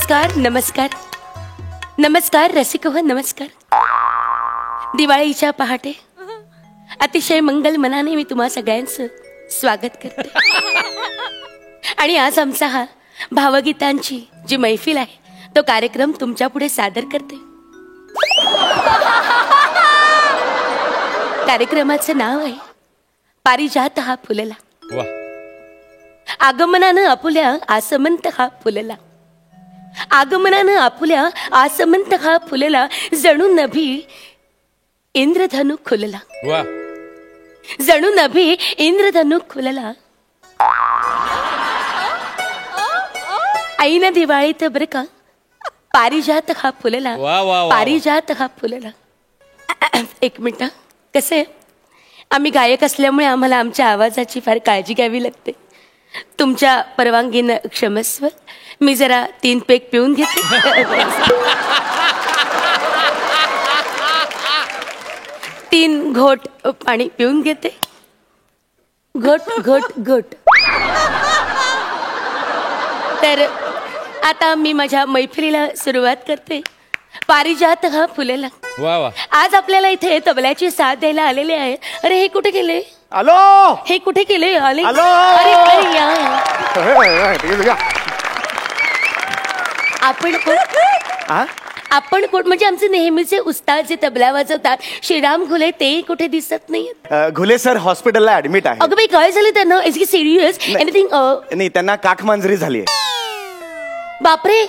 नमस्कार नमस्कार नमस्कार रसिक हो नमस्कार. दिवाळीच्या पहाटे अतिशय मंगल मनाने मी तुम्हा सगळ्यांचं स्वागत करते. आणि आज आमचा हा भावगीतांची जी मैफिल आहे तो कार्यक्रम तुमच्या पुढे सादर करते. कार्यक्रमाचं नाव आहे पारिजात हा फुलला. आगमनानं आपुल्या आसमंत हा फुलला. आगमनानं आपुल्या आसमंत हा फुलला. जणू नभी इंद्रधनु खुलला. जणू नभी इंद्रधनु खुलला. ऐन दिवाळीत बर का पारिजात हा फुलला. पारिजात हा फुलला. एक मिनिट. कसं आहे आम्ही गायक असल्यामुळे आम्हाला आमच्या आवाजाची फार काळजी घ्यावी लागते. तुमच्या परवानगीनं क्षमस्व. मी जरा 3 पेग पिऊन घेते. 3 घोट पाणी पिऊन घेते. घोट घोट घोट. तर आता मी माझ्या मैफिलीला सुरुवात करते. पारिजात हा फुलला. आज आपल्याला इथे तबल्याची साथ द्यायला आलेले आहे. अरे हे कुठे गेले? आलो. हे कुठे गेले? आले. आलो. अरे अरे या. आपण कोण? आपण कोण? म्हणजे आमचे नेहमीचे उस्ताद जे तबला वाजवतात श्रीराम घुले ते कुठे दिसत नाही. घुले सर हॉस्पिटलला ऍडमिट आहे. अगं बाई काय झालं त्यांना? Is he serious? एनिथिंग? नाही त्यांना काख मांजरी झाली. बापरे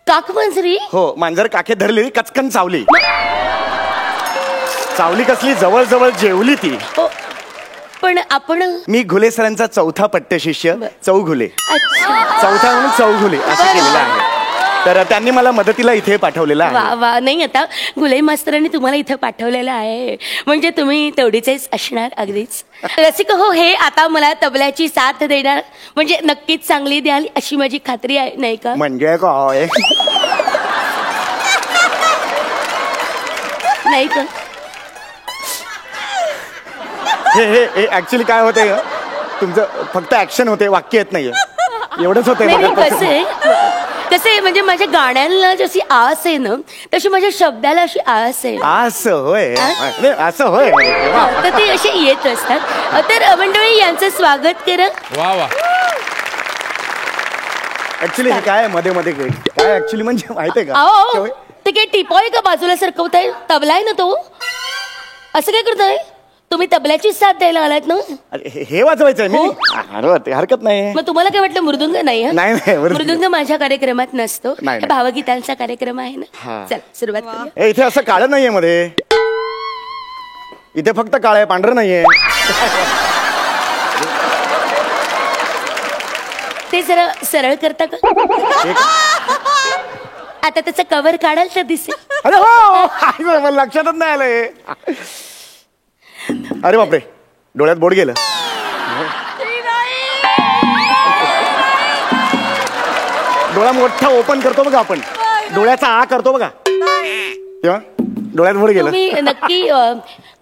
काक मांजरी? हो मांजर काखे धरली कचकन चावली. चावली कसली जवळ जवळ जेवली ती. पण आपण मी घुले सरांचा चौथा पट्टशिष्य चौघुले. अच्छा. चौथा म्हणून चौघुले असं केलेलं आहे. तर त्यांनी मला मदतीला इथे पाठवलेलं आहे. वा वा. नाही आता घुले मास्तरांनी तुम्हाला इथे पाठवलेलं आहे म्हणजे तुम्ही तेवढीच असणार. अगदीच रसिक हो. हे आता मला तबल्याची साथ देणार म्हणजे नक्कीच चांगली द्याल अशी माझी खात्री आहे नाही का? म्हणजे काय नाही का? हे ऍक्च्युली काय होतंय तुमचं फक्त ऍक्शन होते वाक्य येत नाहीये एवढंच होतंय. कसं आहे म्हणजे माझ्या गाण्यांना जशी आस आहे ना तशी माझ्या शब्दाला अशी आस आहे. असं होय. असं होय. तर ते असे येत असतात. तर मंडळी यांचं स्वागत करा. ऍक्च्युली हे काय मध्ये मध्ये काय ऍक्च्युली म्हणजे माहितीये का? ते काय टिपॉय का बाजूला सरकवताय? तबला आहे ना तो. असं काय करताय तुम्ही? तबल्याची साथ द्यायला आलात ना? हे वाजवायचंय मी. हरकत नाही. मग तुम्हाला काय वाटलं मृदुंग नाही? नाही मृदुंग माझ्या कार्यक्रमात नसतो. भावगीतांचा कार्यक्रम आहे ना. चल सुरुवात करूया. इथे असं काळं नाहीये मध्ये. इथे फक्त काळं आहे पांढरं नाहीये. ते जरा सरळ करता का? आता त्याचं कव्हर काढाल तर दिसेल. अरे हो मला लक्षातच नाही आलंय. अरे बापरे डोळ्यात बोट गेलं. डोळा मोठा ओपन करतो बघा आपण. डोळ्याचा आ करतो बघा तेव्हा डोळ्यात बोट गेलं. तुम्ही नक्की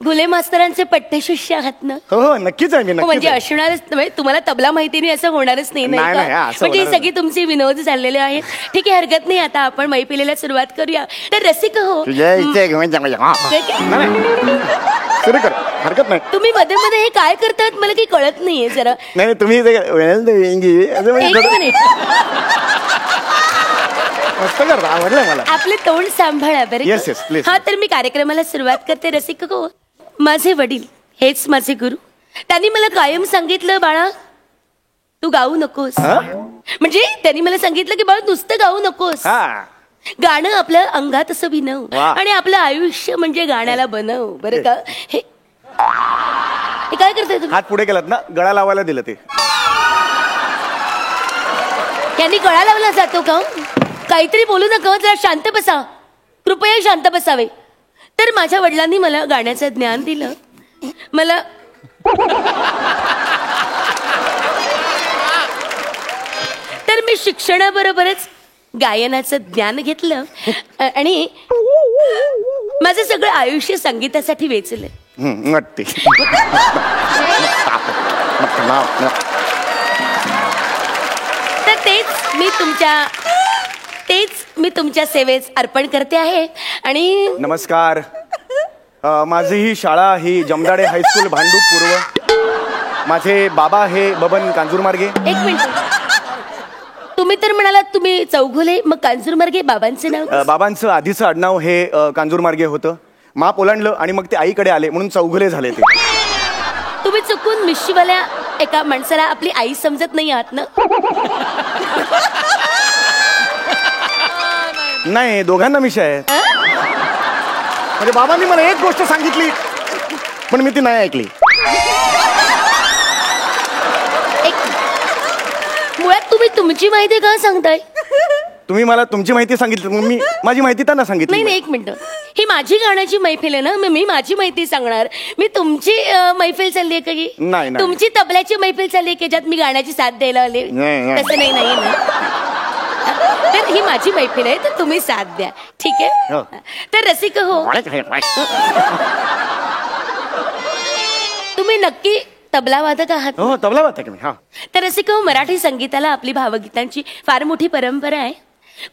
घुले मास्तरांचे पट्टशिष्य आहात ना? हो नक्कीच आहे मी. म्हणजे असणारच तुम्हाला तबला माहिती नाही असं होणारच नाही म्हणजे सगळी तुमची विनोद चाललेले आहेत. ठीक आहे हरकत नाही. आता आपण मैफिलीला सुरुवात करूया. तर रसिक हो सुरू कर हरकत नाही. तुम्ही मध्ये मध्ये हे काय करतात मला काही कळत नाहीये जरा. नाही तुम्ही मस्त करता आवडलं मला. आपले तोंड सांभाळा बरं. Yes yes please. हा तर मी कार्यक्रमाला सुरुवात करते. रसिक हो माझे वडील हेच माझे गुरु. त्यांनी मला कायम सांगितलं बाळा तू गाऊ नकोस. म्हणजे त्यांनी मला सांगितलं की बाळा नुसतं गाऊ नकोस. गाणं आपल्या अंगात असं भिनव आणि आपलं आयुष्य म्हणजे गाण्याला बनव बरं का. हे काय करताय तुम्ही? हात पुढे केलात ना गळा लावायला दिलं ते. यांनी गळा लावला जातो का? काहीतरी बोलू नका. जरा शांत बसा. कृपया शांत बसावे. तर माझ्या वडिलांनी मला गाण्याचं ज्ञान दिलं. मला तर मी शिक्षणाबरोबरच गायनाचं ज्ञान घेतलं आणि माझं सगळं आयुष्य संगीतासाठी वेचलं. तर तेच मी तुमच्या तेच मी तुमच्या सेवेस अर्पण करते आहे. आणि नमस्कार. माझी ही शाळा ही जमदाडे हायस्कूल भांडूप पूर्व. माझे बाबा हे बबन कांजूरमार्गे. एक मिनिट, तुम्ही तर म्हणालात तुम्ही चौघुले, मग कांजूरमार्गे बाबांचे नाव? बाबांचं आधीचं आडनाव हे कांजूरमार्गे होतं. माप ओलांडलं आणि मग ते आईकडे आले म्हणून चौघुले झाले ते. तुम्ही चुकून मिशीवाल्या एका माणसाला आपली आई समजत नाही आहात ना? नाही, दोघांना मिशा आहेत. म्हणजे बाबांनी मला एक गोष्ट सांगितली पण मी ती नाही ऐकली. मुळात तुम्ही तुमची माहिती का सांगताय? तुम्ही मला तुमची माहिती सांगितली, मग मी माझी माहिती त्यांना सांगितली. नाही, एक मिनिट, ही माझी गाण्याची मैफिल आहे ना, मी माझी माहिती सांगणार. मी तुमची मैफिल चालली आहे का ही? नाही. तुमची तबल्याची मैफिल चालली आहे की ज्यात मी गाण्याची साथ द्यायला आले? तसं नाही ना. तर ही माझी मैफिल आहे, तर तुम्ही साथ द्या, ठीक आहे? तर रसिक हो, तुम्ही नक्की तबला वादक आहात? हो, तबला वादक मी. हा. तर रसिक हो, मराठी संगीताला आपली भावगीतांची फार मोठी परंपरा आहे.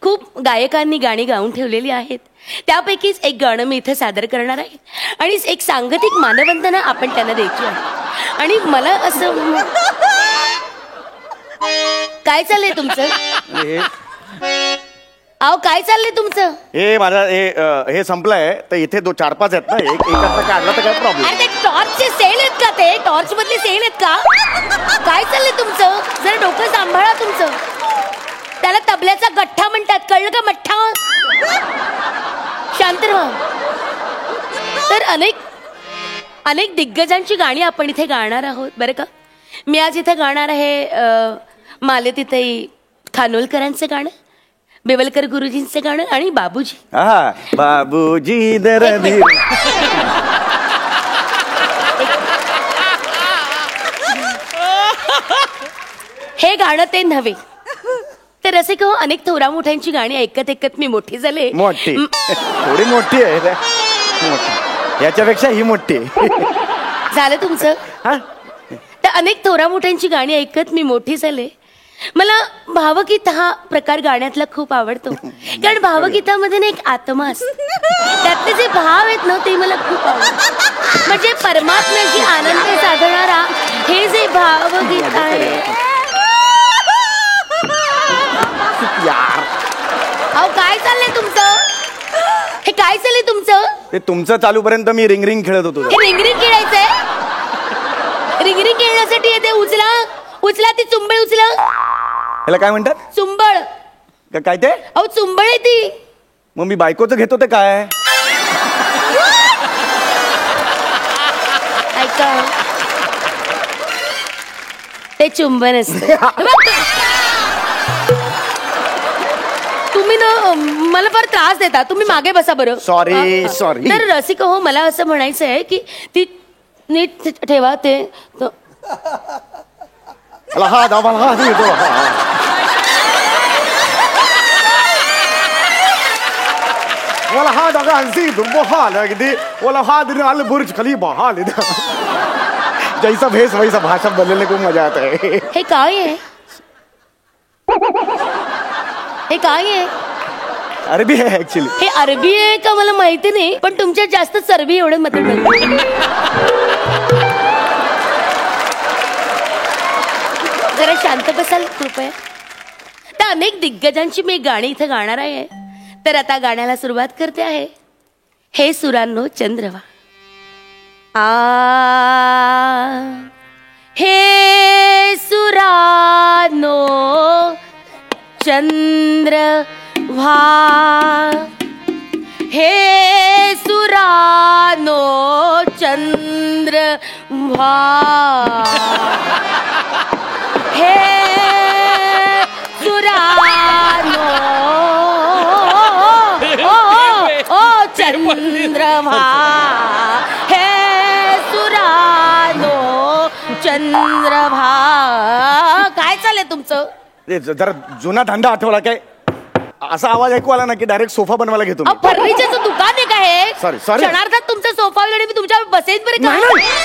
खूप गायकांनी गाणी गाऊन ठेवलेली आहेत. त्यापैकीच एक गाणं मी इथं सादर करणार आहे आणि एक सांगतिक मानवंदना आपण त्यांना द्यायची आहे. आणि मला असं, काय चाललंय तुमचं? अहो, काय चाललंय तुमचं? हे माझा हे संपलंय तर इथे 4-5 आहेत ना, एकाचा काढला तर काय प्रॉब्लेम? अरे ते टॉर्चचे सेल आहेत का? ते टॉर्च मधले सेल आहेत का? काय चाललंय तुमचं? जरा डोकं सांभाळा तुमचं. त्याला तबल्याचा गठ्ठा म्हणतात, कळलं का? मठ्ठा. शांत राहा. तर अनेक दिग्गजांची गाणी आपण इथे गाणार आहोत बरं का. मी आज इथे गाणार आहे मालतीताई खानोलकरांचं गाणं, बेवलकर गुरुजींचं गाणं आणि बाबूजी. बाबूजी दरदी. हे गाणं ते नव्हे. तर रसिक हो, अनेक थोरा मोठ्यांची गाणी ऐकत ऐकत मी मोठी झाले. मोठी, थोडी मोठी आहे, याच्यापेक्षा ही मोठी झालं तुमचं. तर अनेक थोरा मोठ्यांची गाणी ऐकत मी मोठी झाले. मला भावगीत हा प्रकार गाण्यातला खूप आवडतो, कारण भावगीतामध्ये ना एक आत्मा असतो. त्यातले जे भाव आहेत ना ते मला खूप आवडतात. म्हणजे परमात्म्याशी आनंद साधणारा हे जे भावगीत आहे. अहो, काय चाललंय तुमचं? हे काय चाललंय तुमचं? ते तुमचं चालूपर्यंत मी रिंग खेळत होतो. हे रिंग खेळायचंय? रिंग खेळण्यासाठी येते. उचला ती चुंबळ, उचला. याला काय म्हणतात? चुंबळ. काय ते? अहो, चुंबळ आहे ती. मग मी बायकोचं घेतो ते काय? ऐका, ते चुंबन असतं. तुम्ही ना मला फार त्रास देता. तुम्ही मागे बसा बरं. सॉरी. तर रसिक हो, मला असं म्हणायचं आहे की ती नीट ठेवा ते. बुर्ज खलीफा. जैसा भेस वैसा भाषा बोलने को मजा आता है. हे काय आहे? हे काय आहे? अरबी आहे ऍक्च्युली. हे अरबी आहे का मला माहिती नाही, पण तुमच्यात जास्त चरबी एवढं मत. जरा शांत बसाल कृपया. तर अनेक दिग्गजांची मी गाणी इथे गाणार आहे. तर आता गाण्याला सुरुवात करते आहे. हे सुरांनो चंद्रवा. हे सुरानो चंद्रवा. हे सुरानो चंद्रवा. हे सुरानो ओ चंद्रवा. हे सुरानो चंद्रभा. काय चाललंय तुमचं? जरा जुना धंदा आठवला काय? असा आवाज ऐकू आला ना की डायरेक्ट सोफा बनवायला घेतो. फर्निचरचं दुकान आहे का हे? सॉरी. क्षणार्धात तुमचा सोफा आणि मी तुमच्या बसेल बरं का?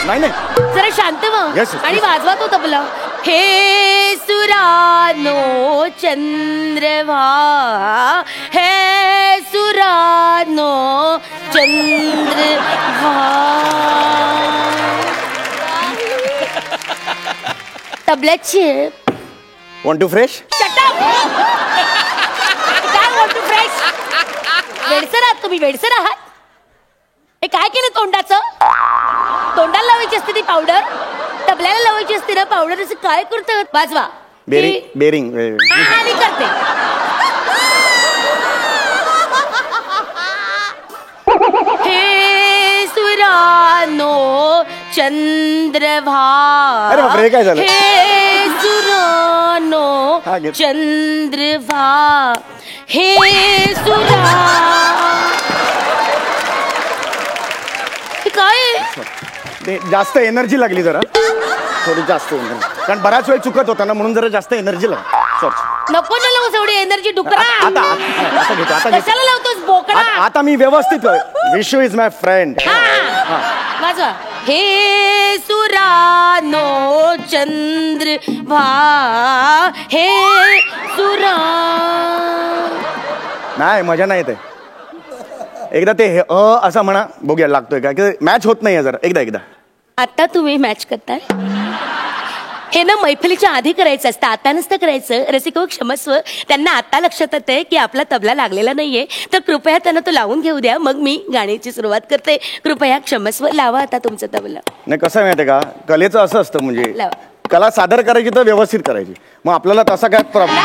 नाही नाही जरा शांत व्हा Yes, yes, आणि yes. वाजवा तो तबला. हे सुरानो चंद्रभा, हे सुरानो चंद्रभा. तबल्याची आहे. Want to fresh. Shut up! काय want to fresh? वेडसर आहात तुम्ही, वेडसर आहात. हे काय केलं तोंडाचं? तोंडाला लावायची असते ती पावडर, तबल्याला लावायची असते ना पावडर. असं काय करतं? वाजवा. बेरिंग हा, मी करते. हे सुरानो चंद्रभा, अरे बापरे, हे काय झालं? हे सुरानो हा, घे. चंद्रभा, हे सुरा. हे काय आहे? ते जास्त एनर्जी लागली जरा, थोडी जास्त एनर्जी, कारण बराच वेळ चुकत होता ना, म्हणून जरा जास्त एनर्जी लागली. नको ना लावूस एवढी एनर्जी डुकरा. आता घेतो, आता घेतो. कशाला लावतोस बोकडा? आता मी व्यवस्थित. Vishu is my friend. वाजवा. हे सुरानो चंद्रभा, हे सुरा. नाही, मजा नाही येते. एकदा ते असं म्हणा, बघूया लागतोय का. मॅच होत नाहीये जरा. एकदा आता तुम्ही मॅच करताय. हे ना मैफिलीच्या आधी करायचं असतं, आता नसतं करायचं. रसिको क्षमस्व, त्यांना आता लक्षात येतंय की आपला तबला लागलेला नाहीये, तर कृपया त्यांना तो लावून घेऊ द्या, मग मी गाण्याची सुरुवात करते. कृपया क्षमस्व, लावा आता तुमचा तबला. नाही, कसं माहितीये का, कलेचं असं असतं, म्हणजे लावा. कला सादर करायची तर व्यवस्थित करायची. मग आपल्याला तसा काय प्रॉब्लेम.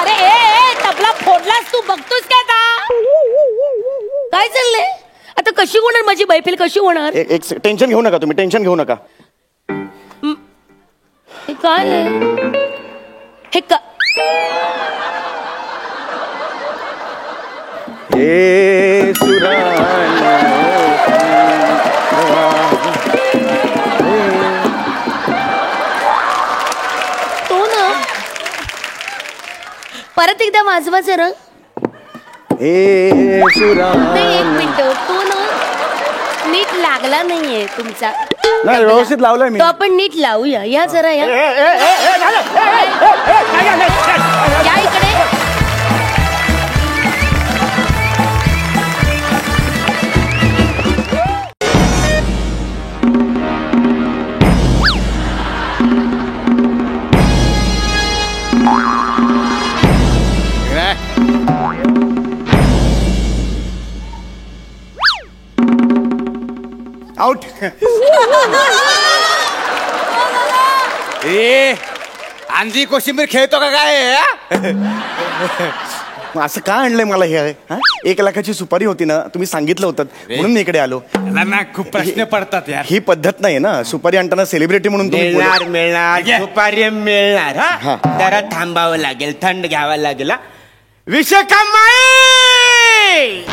अरे ए, तबला फोडलास तू, बघतोस काय का? काय चाललंय आता? कशी होणार माझी मैफिल, कशी होणार? एक टेन्शन घेऊ नका तुम्ही, टेन्शन घेऊ नका. हे काय आहे? हे का? हे सुरानो तो ना परत एकदा वाजवा जरा. हे सुरानो. नाही, एक मिनिट. तो ना नीट लागला नाहीये तुमचा. नाही, व्यवस्थित लावलंय मी. तो आपण नीट लावूया. या जरा, या या इकडे. आउट. ए अंजी कोशिंबीर खेळतो का काय? असं का आणलंय मला हे? 1 लाखाची सुपारी होती ना, तुम्ही सांगितलं होतं म्हणून मी इकडे आलो. ना खूप प्रश्न पडतात यार. ही पद्धत नाही ना, सुपारी आणताना सेलिब्रिटी म्हणून तुम्ही बोलत. मिळणार सुपारी मिळणार. हा. जरा थांबावं लागेल, थंड घ्यावं लागेल. विषय कमाई.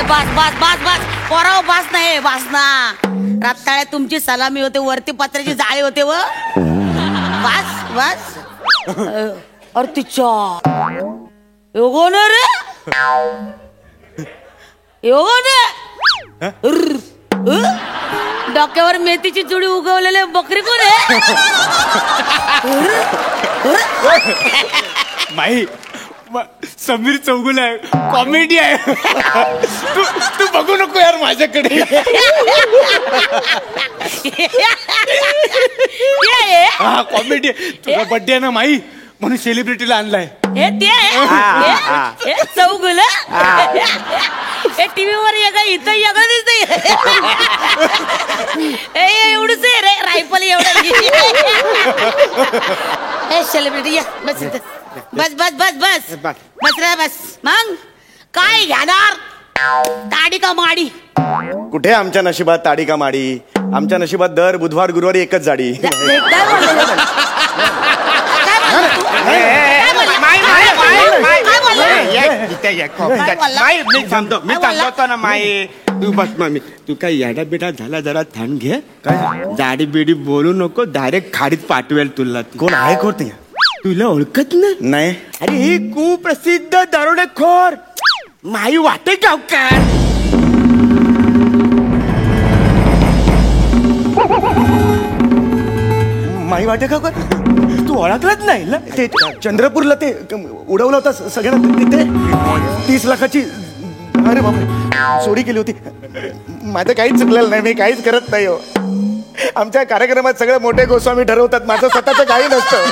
बस बस बस बस पोराव, बस नाही वासना. रात्याळ्यात तुमची सलामी होते, वरती पत्र्याची जाळी होते. व बस बस. अरे तिच्या योगो न रे, योगो न. डोक्यावर मेथीची जुडी उगवलेले बकरी कोण आहे? माही समीर चौगुले आहे, कॉमेडी आहे. तू बघू नको यार माझ्याकडे. हा कॉमेडी. तुझा बर्थडे आहे ना माही, म्हणून सेलिब्रिटीला आणलाय. हे ते हे चौगुल. हे टीव्ही वर येगळं, इथं येगळं दिसतंय. एवढंच आहे रे, रायफल एवढं. हे सेलिब्रिटी या, बस इथं. बस बस बस बस बस रे बस. मग काय घेणार? ताडी का माडी? कुठे आमच्या नशिबात ताडी का माडी? आमच्या नशिबात दर बुधवार गुरुवारी एकच जाडी. काय बोलला? मी सांगतो ना माई, तू बस मामी तू काय याडा बिडा झाला जरा थंड घे काय दाढी बिडी बोलू नको डायरेक्ट खाडीत पाठवेल तुला ती. कोण आहे कोण ते तुला ओळखत नाही अरे ही कुप्रसिद्ध दरोडेखोर माई वाटे गावकार. माई वाटे का तू ओळखलंच नाही ना ते चंद्रपूरला ते उडवलं होतं सगळ्यांना तिथे 30 लाखाची अरे बापरे चोरी केली होती. माझं काहीच चुकलेलं नाही मी काहीच करत नाही हो. आमच्या कार्यक्रमात सगळे मोठे गोस्वामी ठरवतात माझं स्वतःचं काही नसतं.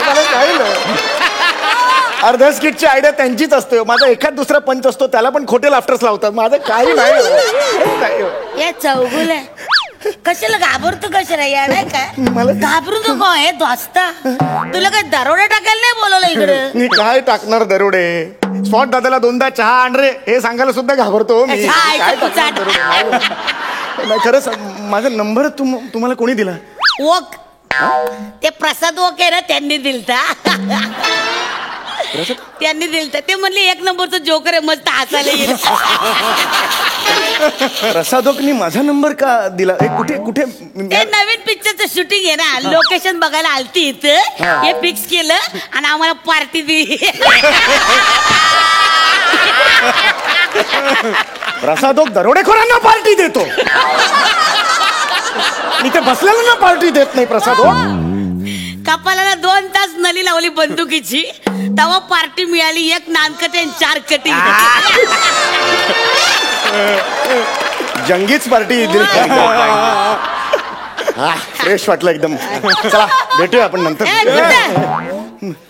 मला काही नाही अर्ध स्किटची आयडिया त्यांचीच असते. माझा एखाद दुसरा पंच असतो त्याला पण खोटे लाफ्टर्स लावतात. माझं काही नाही हो. हे चौगुल आहे कशाला घाबरतो कशाला या नाही काय घाबरू नको हे दोस्ता तुला काय दरोडे टाकायला नाही बोलवलं इकडे. मी काय टाकणार दरोडे स्पॉट दादाला 2दा चहा आण रे हे सांगायला सुद्धा घाबरतो मी. काय टाकणार दरोडे? नाही खरंच माझा नंबर तुम्हाला कोणी दिला? ओक ते प्रसाद ओक आहे ना त्यांनी दिलता. त्यांनी दिलता ते म्हणले 1 नंबरचं जोकर आहे मस्त हसायला येईल. प्रसादोकनी माझा नंबर का दिला? कुठे कुठे ते नवीन पिक्चरचं शूटिंग आहे ना लोकेशन बघायला आलती इथं हे फिक्स केलं आणि आम्हाला पार्टी दिली. प्रसादोक दरोडेखोरांना पार्टी देतो. मी ते बसलेला ना पार्टी देत नाही प्रसादोक. कपालाला 2 तास नली लावली बंदुकीची तेव्हा पार्टी मिळाली 1 नानकटी आणि 4 कटी. जंगीच पार्टी दिली. फ्रेश वाटलं एकदम. चला भेटूया आपण नंतर.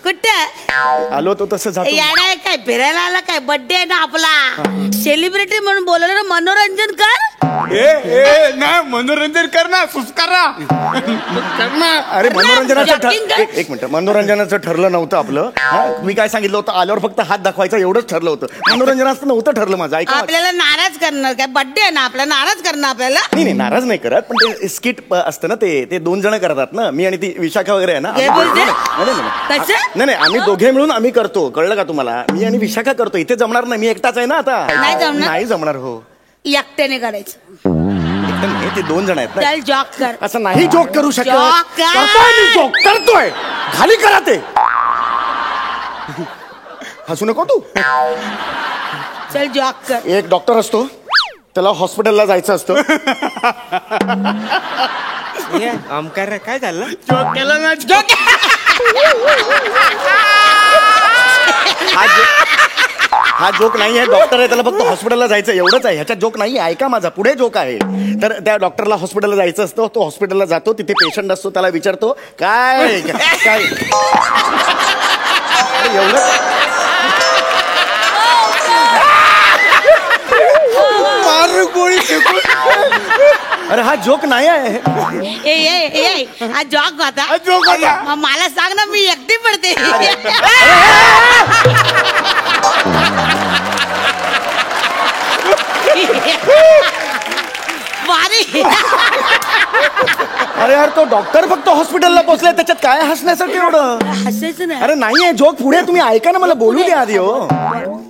कुठं आलो तो तसं जातो. याडा काय फिरायला आला काय बर्थडे आहे ना आपला सेलिब्रिटी म्हणून बोलवलं ना मनोरंजन कर. ए नाही मनोरंजन कर ना सुस्कारा अरे मनोरंजनाचं jogging कर. एक मिनिट मनोरंजनाचं ठरलं नव्हतं आपलं. मी काय सांगितलं होतं आल्यावर फक्त हात दाखवायचा एवढंच ठरलं होतं. मनोरंजनाचं नव्हतं ठरलं माझं. ऐका आपल्याला नाराज करणार काय बर्थडे आहे ना आपला नाराज करणार आपल्याला. नाही नाराज नाही करत पण ते स्किट असतं ना ते 2 जण करतात ना मी आणि ती विशाखा वगैरे आहे ना. काय बोलते? नाही आम्ही दोघे मिळून आम्ही करतो कळलं का तुम्हाला. मी आणि विशाखा करतो इथे जमणार नाही मी एकटाच आहे ना आता. नाही जमणार हो एकट्याने करायचं एकदम नाही ते 2 जण आहेत ना. चल जॉक कर. असं नाही जोक करू शकत. Joke कर. करतोय मी जोक करतोय खाली करा ते. हसू नको तू. चल जॉक कर. एक डॉक्टर असतो त्याला हॉस्पिटलला जायचं असतं. ओमकार काय झालं? जोक केला ना हा जोक नाही आहे. डॉक्टर आहे त्याला फक्त हॉस्पिटलला जायचं एवढंच आहे. ह्याच्यात जोक नाही. ऐका माझा पुढे जोक आहे. तर त्या डॉक्टरला हॉस्पिटलला जायचं असतं. तो हॉस्पिटलला जातो तिथे पेशंट असतो त्याला विचारतो काय काय एवढं गोळी फेकून. अरे हा जोक नाही आहे. हा जॉक होता. जोक होता. मग मला सांग ना मी एकटी पडते. भारी. अरे यार तो डॉक्टर फक्त हॉस्पिटलला पोहोचलाय त्याच्यात काय हसण्यासाठी एवढं. हसायचं नाही. अरे नाहीये जोक पुढे तुम्ही ऐका ना मला बोलू द्या आधी हो.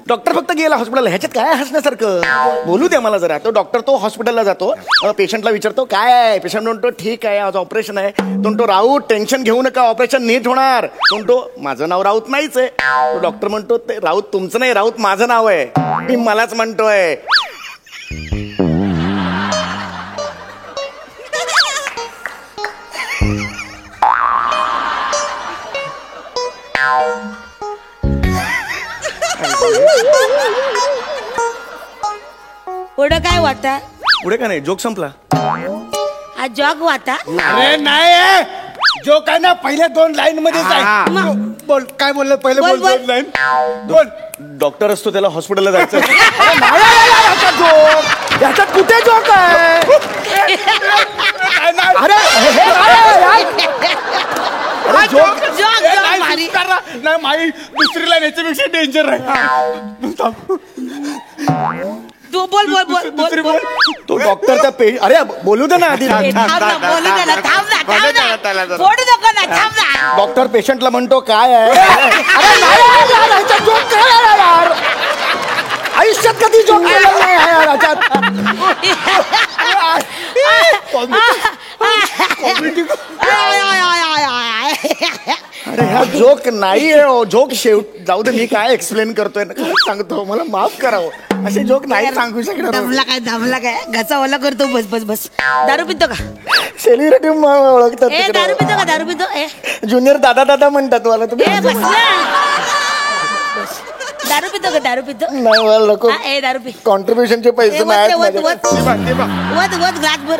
डॉक्टर फक्त गेला हॉस्पिटलला ह्याच्यात काय हसण्यासारखं बोलू द्या मला जरा. तो हॉस्पिटलला जातो पेशंटला विचारतो काय आहे. पेशंट म्हणतो ठीक आहे आज ऑपरेशन आहे. तो राऊत टेन्शन घेऊ नका ऑपरेशन नीट होणार. तो माझं नाव राऊत नाहीच आहे. तो डॉक्टर म्हणतो ते राऊत तुमचं नाही राऊत माझं नाव आहे मी मलाच म्हणतोय. पुढं काय वाटा पुढे का नाही जोक संपला. हा जॉक वाटा. अरे नाही जो काय ना पहिल्या 2 लाईन मध्ये बोल काय बोललं पहिले बोल, बोल 2 लाईन बोल. डॉक्टर असतो त्याला हॉस्पिटलला जायचं. ह्याच्यात कुठे जोक आहे. अरे जोक नाही माई दुसरी लाईन याच्यापेक्षा डेंजर आहे. तू बोल बोल बोल बोल बोल. तो डॉक्टर त्या अरे बोलू दे ना आधी. थांब ना, बोलू दे ना, थांब ना, थांब ना. बोलू नको ना, थांब ना. डॉक्टर पेशंटला म्हणतो काय आहे. अरे नाही यार, ह्याच्यात जोक काय आहे यार. आयुष्यात कधी जोक केलेला नाही आहे याच्यात. अरे ह्या जोक नाही आहे जोक जाऊ दे. मी काय एक्सप्लेन करतोय ना, काय सांगतो, मला माफ करावं. असे जोक नाही सांगू शकणार. दमला काय घसा ओला करतो. बस बस बस. दारू पितो का? सेलिब्रिटी ओळखतात ए दारू पितो का? दारू पितो? ए ज्युनियर दादा दादा म्हणतात मला. तुम्ही ए, बस ना. बस. दारू पितो का? दारू पितो? नाही मला नको. हा, ए दारू पी. कॉन्ट्रीब्युशनचे पैसे नाही वत ग्लास भर.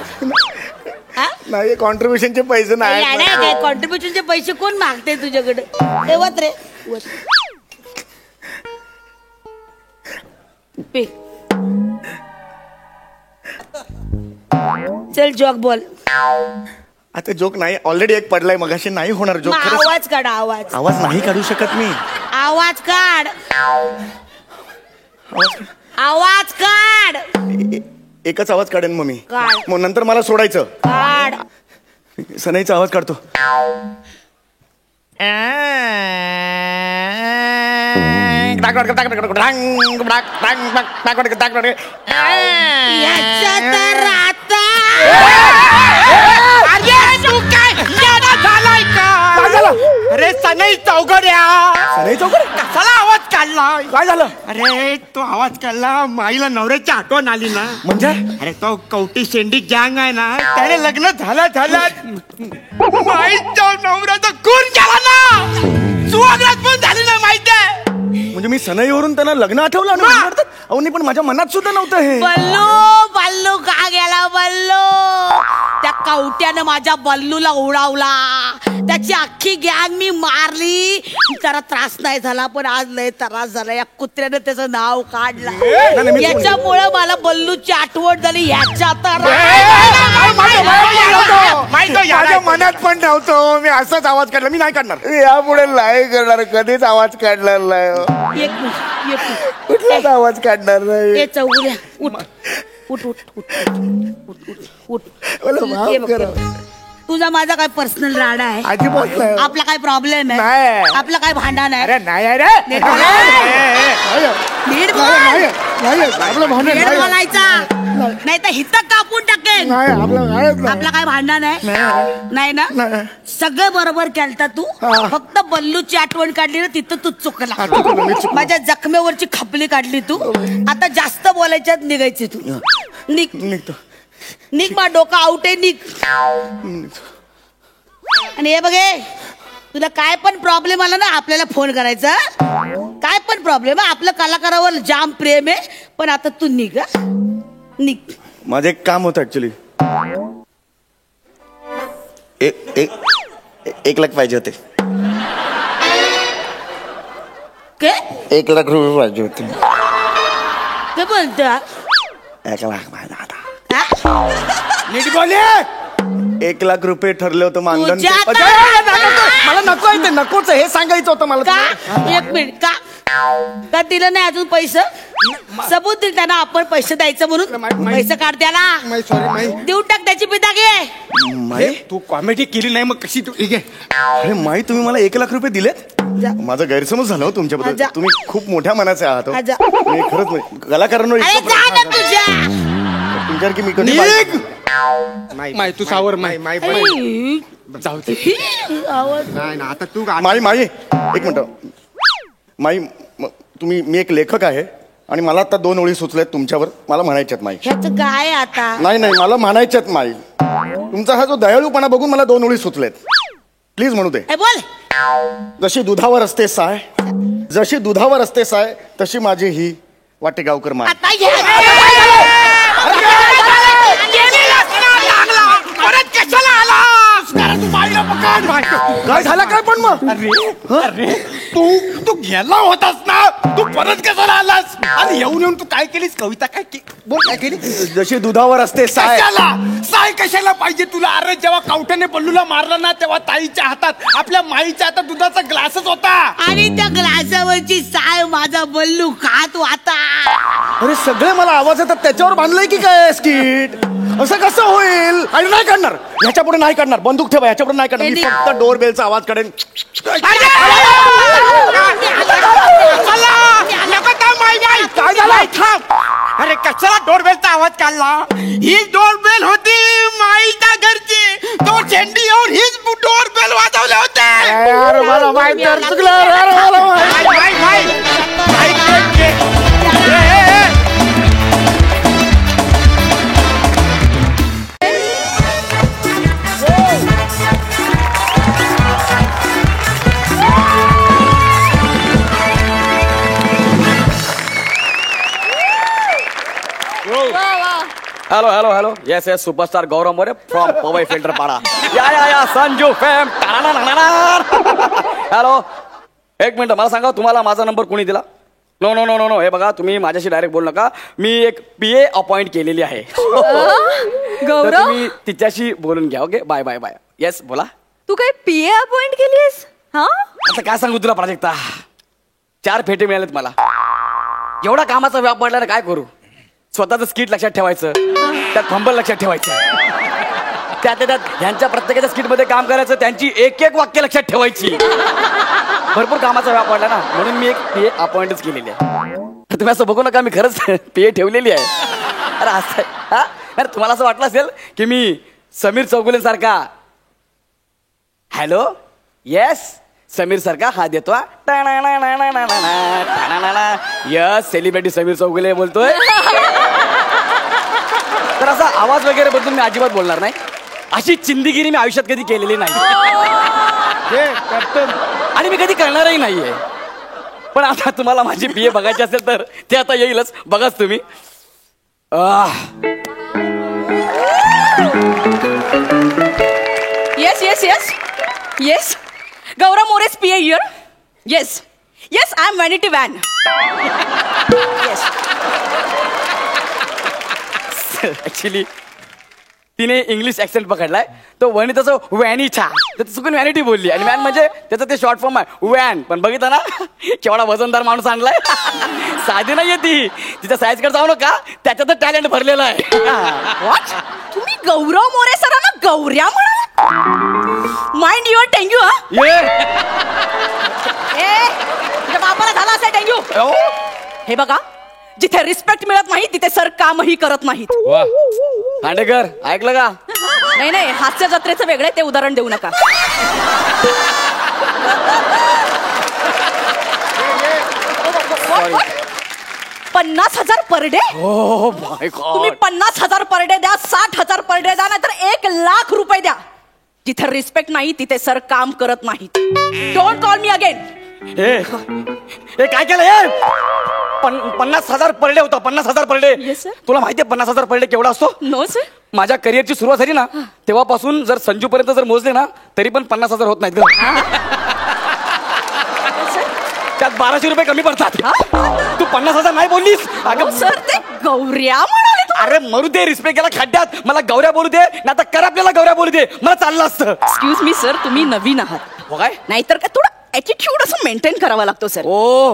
हा? नाही कॉन्ट्रीब्युशनचे पैसे नाही काय कॉन्ट्रीब्युशनचे पैसे कोण मागते तुझ्याकडे? ए वत रे वत. पी. चल जॉक बोल. आता जोक नाही. ऑलरेडी एक पडलाय मगाशी. नाही होणार जोक. मग आवाज काढ. आवाज नाही काढू शकत मी. आवाज काढ. आवाज काढ. एकच आवाज काढेन मग मी. काढ. मग नंतर मला सोडायचं. काढ. सनईचा आवाज काढतो. याच्या तर आता अरे सनई चौघड्या, सनई चौकडे कशाला आवाज काढला? काय झालं? अरे तो आवाज काढला, माईला नवऱ्याची आठवण आली ना. म्हणजे अरे तो कवटी शेंडी गँग आहे ना, त्याने लग्न झालं माईच्या नवऱ्याचा खून केला ना. सुहागरात पण झाली ना माहितीये. म्हणजे मी सनईवरून त्यांना लग्न आठवलं आणि मला वाटतं, अहो नाही पण माझ्या मनात सुद्धा नव्हतं हे. बल्लू बल्लू का गेला? बल्लू त्या कवट्यानं माझ्या बल्लूला उडावला. त्याची अख्खी गँग मी मारली. जरा त्रास नाही झाला पण आज लय त्रास झाला. या कुत्र्यानं त्याचं नाव काढलं. याच्यामुळे मला बल्लूची आठवण झाली. याच्या तर माझ्या मनात पण नव्हतं. मी असाच आवाज काढला. मी नाही काढणार यापुढे. नाही करणार कधीच आवाज काढणार नाही. एक मिनिट, एक मिनिट. कुठलाच आवाज काढणार नाही. ए चौगुल्या उठ उठ उठ उठ उठ उठ उठ. मला माफ ये बघ, करा. ये बघ. तुझा माझा काय पर्सनल राडा आहे? अजिबात नाही. आपला काय प्रॉब्लेम आहे? नाही. आपलं काय भांडण आहे? अरे नाही अरे नीट बोल. नीट बोल. आपलं भांडण नीट नाही. बोलायचा नाही तर हित कापून टाकेन. नाही आपलं नाही. आपला काय भांडण आहे? नाही ना? नाही. सगळं बरोबर केलता तू. हा. फक्त बल्लूची आठवण काढली ना, तिथं तू चुकला. हा, चुकलो, मी चुकलो. माझ्या जखमेवरची खपली काढली तू. आता जास्त बोलायच्यात निघायची तू. निघ निघतो. निघ. मा डोकं आउट आहे. निघ. आणि हे बघे, तुला काय पण प्रॉब्लेम आला ना, आपल्याला फोन करायचा. काय पण प्रॉब्लेम आहे, आपलं कलाकारावर जाम प्रेम आहे. पण आता तू निघ. निघ. माझं एक काम होतं ऍक्च्युली. एक लाख पाहिजे होते. काय 1 लाख रुपये पाहिजे होते. काय बोलता? 1 लाख माझा आता. हा? नीट बोले. 1 लाख रुपये ठरले होतं मानधन. तुझ्या मला नको आहे ते. नकोच हे सांगायचं होतं मला. का? एक मिनिट. का दिलं नाही अजून पैसे? सबूत दिल त्यांना आपण पैसे द्यायचं म्हणून. पैसे काढ त्याला. सॉरी देऊन टाक. त्याची पिता घे. माई तू कॉमेडी केली नाही मग कशी तू? अरे माई तुम्ही मला 1 लाख रुपये दिलेत. जा. माझा गैरसमज झाला हो तुमच्याबद्दल. जा. तुम्ही खूप मोठ्या मनाचे आहात हो. जा. मी खरंच नाही. कलाकारांवर अरे इतकं जा ना प्रेम तुझ्या. आहे. तुमच्यासारखी मी कधी माय तू सावर माय जाऊ दे. आवाज. नाही ना आता तू माई एक मिनिट. माई तुम्ही मी एक लेखक आहे आणि मला आता 2 ओळी सुचल्यात तुमच्यावर. मला म्हणायच्यात माई. ह्याचं काय आता? नाही मला म्हणायच्यात माई. तुमचा हा जो दयाळूपणा बघून मला 2 ओळी सुचलेत. प्लीज म्हणू दे. ए, बोल. जशी दुधावर असते साय, जशी दुधावर असते साय, तशी माझी ही वाटे गावकर माय. आता ये. परत कशाला आला? तू माईला पकड. काय झालं काय पण मग? अरे तू गेला होतास ना, तू परत कशाला आलास? आणि येऊन तू काय केलीस? कविता काय बोल, काय केली? जशी दुधावर असते साय. साय कशाला पाहिजे तुला? अरे जेव्हा कवट्याने बल्लूला मारला ना, तेव्हा ताईच्या हातात, आपल्या माईच्या हातात दुधाचा ग्लासच होता. आणि त्या ग्लासावरची साय माझा बल्लू खात आता. अरे सगळे मला आवाज येतात. त्याच्यावर बांधलंय की काय स्किट? असं कसं होईल? आणि नाही काढणार. ह्याच्या पुढे नाही काढणार. बंदूक ठेवा. ह्याच्या पुढे नाही काढणार. मी फक्त डोर बेलचा आवाज काढेन. नका काय झालं? थांब. अरे कशाला डोरबेलचा आवाज काढला? ही डोरबेल होती माईच्या घरची. तो झेंडी येऊन हीच डोरबेल वाजवले होते. यार मला माहित तर चुकलं यार मला माहित. Hello hello hello yes yes superstar Gaurav More from Powai Filter Pada या संजू फॅम. हॅलो एक मिनिट मला सांगा तुम्हाला माझा नंबर कोणी दिला? No no no no no हे बघा तुम्ही माझ्याशी डायरेक्ट बोलू नका. मी एक PA अपॉइंट केलेली आहे. तर गौरव तुम्ही तिच्याशी बोलून घ्या. Okay bye bye bye. Yes बोला. तू काय PA अपॉइंट केलीस? हा आता काय सांगू तुला प्राजक्ता 4 फेटे मिळालेत मला. एवढा कामाचा व्याप पडला ना काय करू. स्वतःचं स्किट लक्षात ठेवायचं त्यात फंबल लक्षात ठेवायचं त्यात ह्यांच्या प्रत्येकाच्या स्किट मध्ये काम करायचं त्यांची एक एक वाक्य लक्षात ठेवायची. भरपूर कामाचा व्याप पडला ना म्हणून मी एक PA अपॉइंटच केलेली आहे. तुम्ही असं बघू नका मी खरंच PA ठेवलेली आहे. अरे असं हा अरे तुम्हाला असं वाटलं असेल की मी समीर चौगुले सारखा हॅलो येस समीर सारखा हा देतो. यस सेलिब्रिटी समीर चौगुले बोलतोय. तर असा आवाज वगैरे बदलून मी अजिबात बोलणार नाही. अशी चिंदीगिरी मी आयुष्यात कधी केलेली नाही आणि मी कधी करणारही नाहीये. पण आता तुम्हाला माझी PA बघायची असेल तर ते आता येईलच. बघाच तुम्ही. Yes yes yes yes Gaurav More's PA here. Yes. Yes, I am Vanity Van. Yes. Actually तिने इंग्लिश ऍक्सेंट पकडलाय. तो वनिताचं वॅनीचा तर चुकून व्हॅनिटी बोलली आणि वॅन म्हणजे त्याचं ते शॉर्ट फॉर्म आहे वॅन. पण बघितलं ना केवढा वजनदार माणूस आणलाय. साधी नाहीये ती. तिच्या साईजकडे जाऊ नका त्याच्यात टॅलेंट भरलेलं आहे. What? तुम्ही गौरव मोरे सरांना गौऱ्या म्हणाला? माइंड युअर डेंग्यू हा? तुझ्या बापाला झाला असेल डेंग्यू. हे बघा जिथे रिस्पेक्ट मिळत नाही तिथे सर कामही करत नाहीत. खांडेकर ऐकलं का? नाही नाही हास्य जत्रेचं वेगळे ते उदाहरण देऊ नका. What? 50,000 per day? हो माय तुम्ही गॉड. 50,000 पर डे द्या 60,000 पर डे द्या नाहीतर 1,00,000 रुपये द्या. जिथे रिस्पेक्ट नाही तिथे सर काम करत नाहीत. Don't call me again. हे काय केलं हे 50,000 पर डे होता. 50,000 पर डे. Yes, sir. तुला माहितीये 50,000 पर डे केवढा असतो? No sir. माझ्या करिअरची सुरुवात झाली ना तेव्हापासून जर संजू पर्यंत जर मोजले ना तरी पण 50,000 होत नाहीत ग. त्यात 1200 रुपये कमी पडतात. तू 50,000 नाही बोललीस अगं सर ते गौऱ्या म्हणाले तुम्ही. अरे मरू दे रिस्पेक्ट गेला खड्ड्यात. मला गौऱ्या बोलू दे ना तर कर आपल्याला गौऱ्या बोलू दे. मला चाललं असतं. एक्सक्यूज मी सर तुम्ही नवीन आहात हो काय? नाहीतर काय थोडं ॲटिट्यूड असं मेंटेन करावा लागतो सर. ओ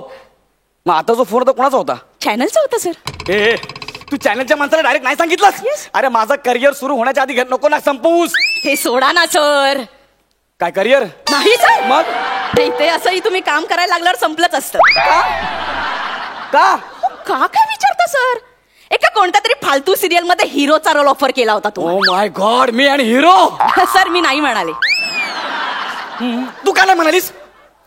मग आता जो फोन होता कोणाचा होता? चॅनलचं होतं सर. ए तू चॅनलच्या माणसाला डायरेक्ट नाही सांगितलंस? अरे माझं करिअर सुरू होण्याच्या आधी नको ना संपवूस. ते सोडा ना सर. काय करिअर? नाही सर मग नाही ते असंही तुम्ही काम करायला लागल्यावर संपलंच असतं. का का काय विचारता सर? एका कोणत्या तरी फालतू सिरियल मध्ये हिरोचा रोल ऑफर केला होता ओ माय गॉड मी आणि हिरो. सर मी नाही म्हणाले. तू काय नाही म्हणालीस?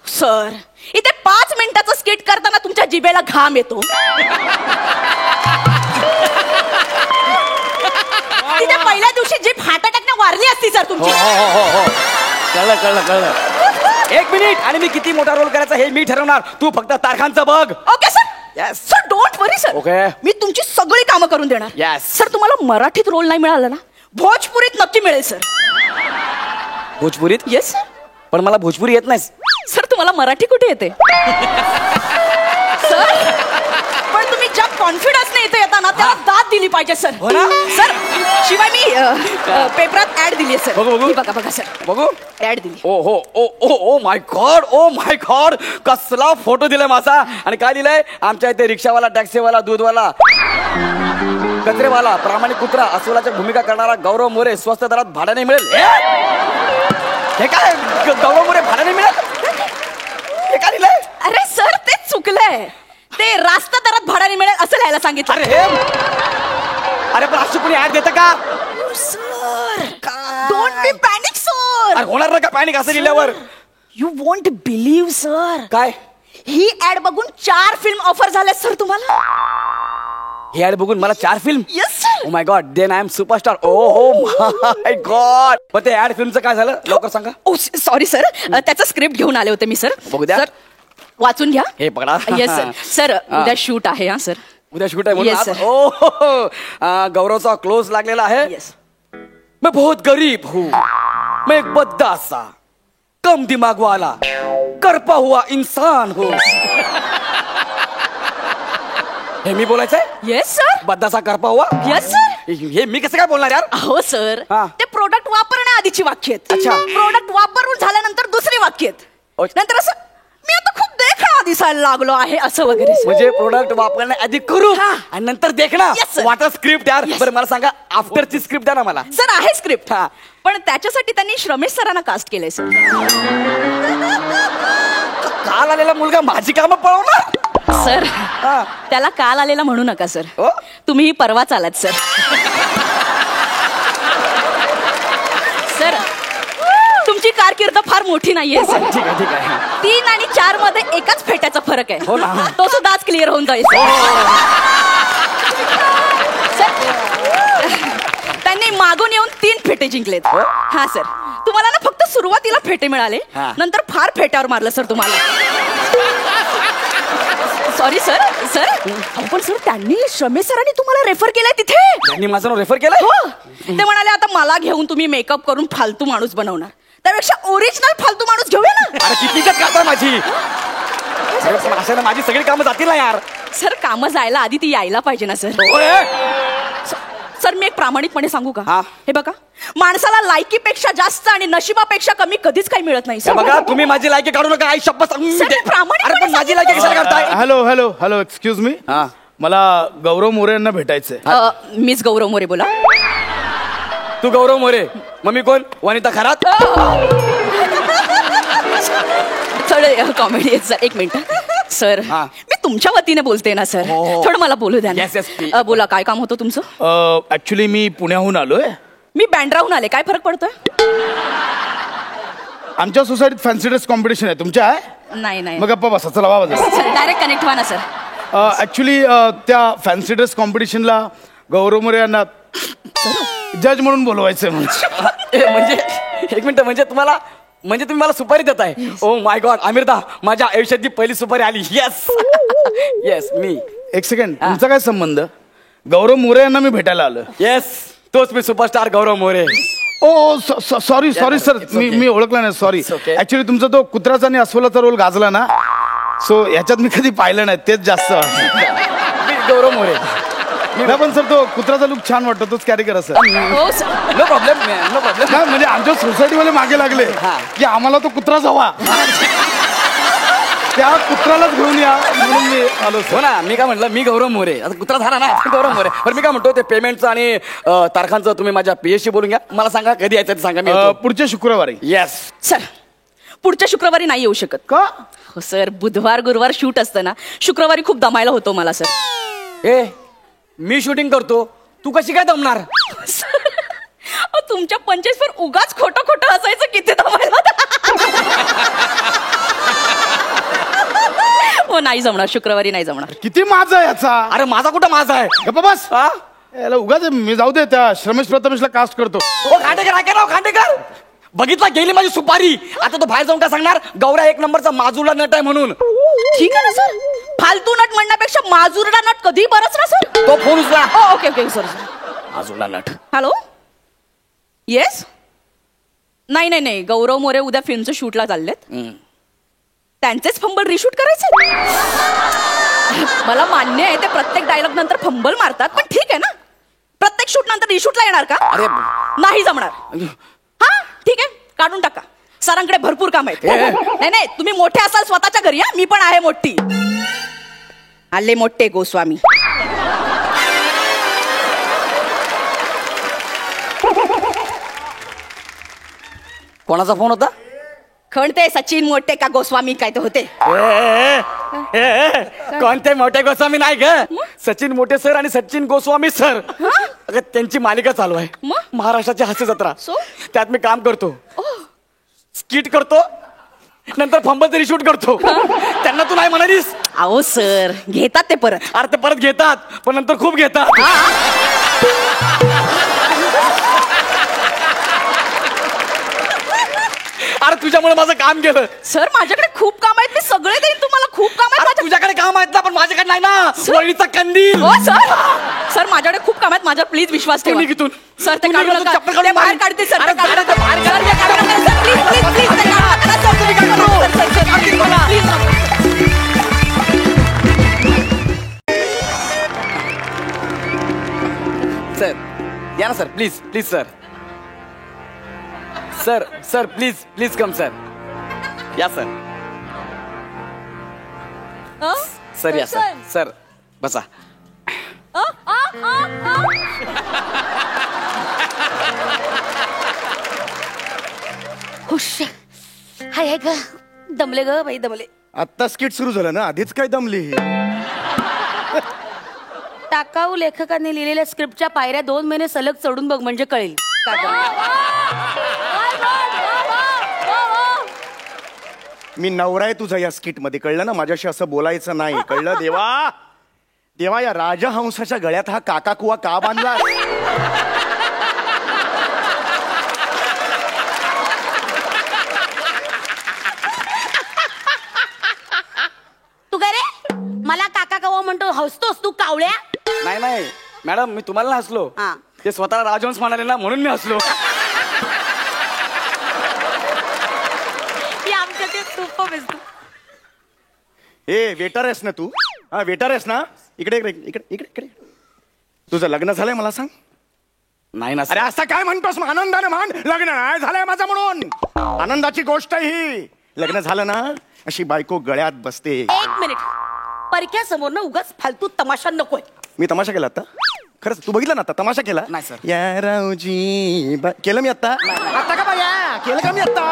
सर इथे 5 मिनिटाचं स्किट करताना तुमच्या जिभेला घाम येतो. तिथे पहिल्या दिवशी जीभ हार्ट अटॅकने वारली असती सर तुमची. कळलं कळलं कळलं. 1 मिनिट आणि मी किती मोठा रोल करायचा हे मी ठरवणार. तू फक्त तारखांचं बघ. Okay sir. Yes. Sir don't worry sir. Okay. मी तुमची सगळी कामं करून देणार. Yes. सर तुम्हाला मराठीत रोल नाही मिळाला ना भोजपुरीत नक्की मिळेल सर. भोजपुरीत? Yes sir. पण मला भोजपुरी येत नाही. सर तुम्हाला मराठी कुठे येते? सर पण तुम्ही ज्या कॉन्फिडन्सने इथे येता ना त्याला दाद दिली पाहिजे सर. हो ना? सर शिवाय मी पेपरात ऍड दिली आहे सर. बघू, बघू. ही बघा बघा सर बघू. ऍड दिली. ओ हो oh oh oh my god oh my god कसला फोटो दिलाय माझा. आणि काय दिलंय? आमच्या इथे रिक्षावाला टॅक्सीवाला दूधवाला कचरेवाला प्रामाणिक कुत्रा अस्वलाच्या भूमिका करणारा गौरव मोरे स्वस्त दरात भाड्याने मिळेल. हे काय गौरव मोरे भाड्याने मिळेल? हे काय दिलंय? अरे सर ते चुकलंय. ते रास्ता दरात भाड्याने मिळेल असं लिहायला सांगितलं. अरे हे अरे पण अशी कोणी ऍड देतं का? Don't be panic sir. अरे होणार ना का पॅनिक असं लिहिल्यावर? यू वॉन्ट बिलीव्ह सर, काय ही ऍड बघून 4 फिल्म ऑफर झाल्या सर तुम्हाला. हे ऍड बघून मला 4 film? Yes sir. Oh my god, then I am superstar. Oh my god. पण ते ऍड फिल्मचं काय झालं लवकर सांगा. ओ सॉरी सर, त्याचा स्क्रिप्ट घेऊन आले होते मी सर. बघू द्या. सर वाचून घ्या. हे पकडा. Yes sir. सर उद्या शूट आहे हा सर. उद्या शूट आहे Yes, sir. म्हणून गौरवचा क्लोज लागलेला आहे. येस. मैं बहुत गरीब हूँ, मैं एक बद्दा सा कम दिमाग वाला करपा हुआ इंसान हूँ. हे मी बोलायचंय? Yes sir. बद्दासा करपा हुआ. Yes sir. हे मी कसं काय बोलणार यार? हो सर, हा. ते प्रोडक्ट वापरण्याआधीची वाक्य आहेत. अच्छा. प्रोडक्ट वापरून झाल्यानंतर दुसरी वाक्य आहेत. अच्छा. नंतर असं मी आता खूप देखणा दिसायला लागलो आहे असं वगैरे sir. म्हणजे प्रोडक्ट वापरण्याआधी करू हा. आणि नंतर देखना. Yes, sir. वाटर स्क्रिप्ट यार. Yes. बरं मला सांगा आफ्टरची स्क्रिप्ट द्या ना मला. सर आहे स्क्रिप्ट, हा. पण त्याच्यासाठी त्यांनी श्रमेश सरांना कास्ट केलंय सर. काल आलेला मुलगा माझी कामं पळवणार. सर त्याला काल आलेला म्हणू नका सर. हो? तुम्ही परवाच आलात सर. सर तुमची कारकीर्द फार मोठी नाहीये सर. ठीक आहे ठीक आहे. 3 आणि 4 मध्ये एकाच फेट्याचा फरक आहे. हो ना. तो सुद्धा आज क्लिअर होऊन जाईल सर. त्यांनी मागून येऊन 3 फेटे जिंकलेत. हा सर, तुम्हाला ना फक्त सुरुवातीला फेटे मिळाले, हा. नंतर फार फेट्यावर मारलं सर तुम्हाला. Sorry sir. सर पण सर त्यांनी श्रमेश सरांनी तुम्हाला रेफर केलंय तिथे. त्यांनी माझं नाव रेफर केलं. हो, ते म्हणाले आता मला घेऊन तुम्ही मेकअप करून फालतू माणूस बनवणार, त्यापेक्षा ओरिजिनल फालतू माणूस घेऊया ना. अरे किती करता माझी. अरे, पण अशाने माझी सगळी कामं जातील ना यार. सर कामं जायला आधी ती यायला पाहिजे ना सर. ओए! सर मी एक प्रामाणिकपणे सांगू का? हा. हे बघा, माणसाला लायकीपेक्षा जास्त आणि नशिबापेक्षा कमी कधीच काही मिळत नाही हे सर. बघा तुम्ही माझी लायकी काढू नका. आई शपथ सांगून मी सर, ते- मी प्रामाणिकपणे अरे पण माझी लायकी कशाला काढताय? Hello hello hello excuse me. हा. मला गौरव मोरे यांना भेटायचंय. मिस गौरव मोरे बोला. तू गौरव मोरे, मग मी कोण? वनिता खरात. थोडं कॉमेडी आहे सर. एक मिनिट सर, हा. मी तुमच्या वतीने बोलते ना सर. हो, हो. थोडं मला बोलू द्या ना. Yes, yes, please. बोला काय काम होतं तुमचं? ऍक्च्युली मी पुण्याहून आलोय. मी बँड्राहून आले. काय फरक पडतोय? आमच्या सोसायटीत फॅन्सी ड्रेस कॉम्पिटिशन आहे. तुमच्या आहे? नाही नाही मग गप्पा बसा. चला वा सर, डायरेक्ट कनेक्ट व्हा ना सर. ऍक्च्युली त्या फॅन्सी ड्रेस कॉम्पिटिशनला गौरव मोरे यांना जज म्हणून बोलवायचंय म्हणजे. म्हणजे एक मिनिट, म्हणजे तुम्हाला म्हणजे तुम्ही मला सुपारी देताय? ओ माय गॉड आमिरदा, माझ्या आयुष्यातली पहिली सुपारी आली. येस येस मी. एक सेकंड, तुमचा काय संबंध? गौरव मोरे यांना मी भेटायला आलो. येस तोच मी superstar Gaurav More. Oh sorry sorry sir, it's okay. मी ओळखला नाही. सॉरी. It's okay. ऍक्च्युली तुमचा तो कुत्राचा आणि अस्वलाचा रोल गाजला ना, सो ह्याच्यात मी कधी पाहिलं नाही, तेच जास्त मी गौरव मोरे. नाही पण सर तो कुत्राचा लुक छान वाटतो, तोच कॅरी करा सर. हो sir. No problem no problem. नाही म्हणजे आमच्या सोसायटीमध्ये मागे लागले हा. की आम्हाला तो कुत्राच हवा, त्या कुत्रालाच घेऊन या म्हणून मी आलो हो सर. ना, मी काय म्हटलं, मी गौरव मोरे. आता कुत्रा झाला ना गौरव मोरे. पण मी काय म्हणतो, ते पेमेंटचं आणि तारखांचं तुम्ही माझ्या पीएसशी बोलून घ्या. मला सांगा कधी यायचं ते सांगा. मी पुढच्या शुक्रवारी. येस. सर पुढच्या शुक्रवारी नाही येऊ शकत. का? हो सर, बुधवार गुरुवार शूट असतं ना, शुक्रवारी खूप दमायला होतो मला सर. ए मी शूटिंग करतो, तू कशी काय दमणार? अहो, तुमच्या पंचायतवर उगाच खोटं खोटं असायचं, किती दमायला हो नाही जमणार, शुक्रवारी नाही जमणार. किती माझा याचा? अरे माझा कुठं माझा आहे? गप्पा बस. हा? याला उगाच मी जाऊ दे, त्या श्रमेश प्रथमेशला कास्ट करतो. ओ खांडेकर, ऐका राव खांडेकर, बघितला गेली माझी सुपारी. आता तो बाहेर जाऊन काय सांगणार? गौरा 1 नंबरचा माजूला नट आहे म्हणून. ठीक आहे ना सर, फालतू नट म्हणण्यापेक्षा माजुरडा नट कधी बरंच ना सर. तो फोन उचला. Okay okay sir. माजूला नट. Hello yes. नाही नाही नाही, गौरव मोरे उद्या फिल्मचं शूटला चाललेत. त्यांचेच फंबल रिशूट करायचे. मला मान्य आहे ते प्रत्येक डायलॉग नंतर फंबल मारतात, पण ठीक आहे ना, प्रत्येक शूट नंतर रिशूटला येणार का? अरे नाही जमणार. हा ठीक आहे, काढून टाका. सरांकडे भरपूर काम आहेत. नाही नाही, तुम्ही मोठे असाल स्वतःच्या घरी. या मी पण आहे मोठी. आले मोठे गोस्वामी. कोणाचा फोन होता? कोण ते सचिन मोठे का गोस्वामी काय ते होते? कोणते मोठे गोस्वामी नाही ग, सचिन मोठे सर आणि सचिन गोस्वामी सर. अगं त्यांची मालिका चालू आहे, मग? महाराष्ट्राची हास्य जत्रा. So? त्यात मी काम करतो, स्किट करतो, नंतर फंबल तरी शूट करतो. त्यांना तू नाही म्हणालीस? अहो सर घेतात ते परत. अरे ते परत घेतात, पण नंतर खूप घेतात. अरे तुझ्यामुळे माझं काम गेलं. सर माझ्याकडे खूप काम आहेत, मी सगळे देईन तुम्हाला. खूप काम आहेत अरे माझ्या- तुझ्याकडे काम आहेत ना, पण माझ्याकडे नाही ना. वळीचा कंदील. हो सर माझ्याकडे खूप काम आहेत, माझ्यावर प्लीज विश्वास ठेवा. निघ इथून. सर ते तू काढू निघ, तू नका. चप्पल काढून ते बाहेर मार. काढते सर, अरे ते काढू बाहेर नका. बाहेर सर, ते काढू नका. सर, प्लीज प्लीज प्लीज ते काढा. आता सर, तुम्ही काय करू? सर, सर, सर, अगदी मला. प्लीज नको. सर या ना sir, please please sir. Sir sir please please come sir. या सर. सर या सर. सर बसा. हुश. हाय हाय ग, दमले ग बाई, दमले. आत्ता स्किट सुरू झालं ना, आधीच काय दमली ही? टाकाऊ लेखकांनी लिहिलेल्या स्क्रिप्टच्या पायऱ्या 2 महिने सलग चढून बघ, म्हणजे कळेल. मी नवरा आहे तुझा या स्किट मध्ये, कळलं ना? माझ्याशी असं बोलायचं नाही, कळलं? देवा देवा, या राजहंसाच्या गळ्यात हा काका कुवा का बांधला? तू काय रे मला काका कवा म्हणतो, हसतोस तू कावळ्या? नाही नाही मॅडम, मी तुम्हाला नाही हसलो. हा. ते स्वतःला राजहंस म्हणाले ना, म्हणून मी हसलो. ही आमच्या ते सुपर बेस्ट. ए वेटर आहेस ना तू? हा वेटर आहेस ना? इकडे इकडे इकडे इकडे इकडे. तुझं लग्न झालंय मला सांग? नाही ना अरे सर. असं काय म्हणतोस? आनंदाने मान, लग्न नाही झालंय माझं म्हणून. आनंदाची गोष्ट ही. लग्न झालं ना, अशी बायको गळ्यात बसते. 1 मिनिट, परक्या समोर ना उगाच फालतू तमाशा नकोय. मी तमाशा केला आता? खरंच तू बघितलं ना आता तमाशा केला? नाही, सर. या रावजी केलं मी आता? आता का बाया केलं का मी आता?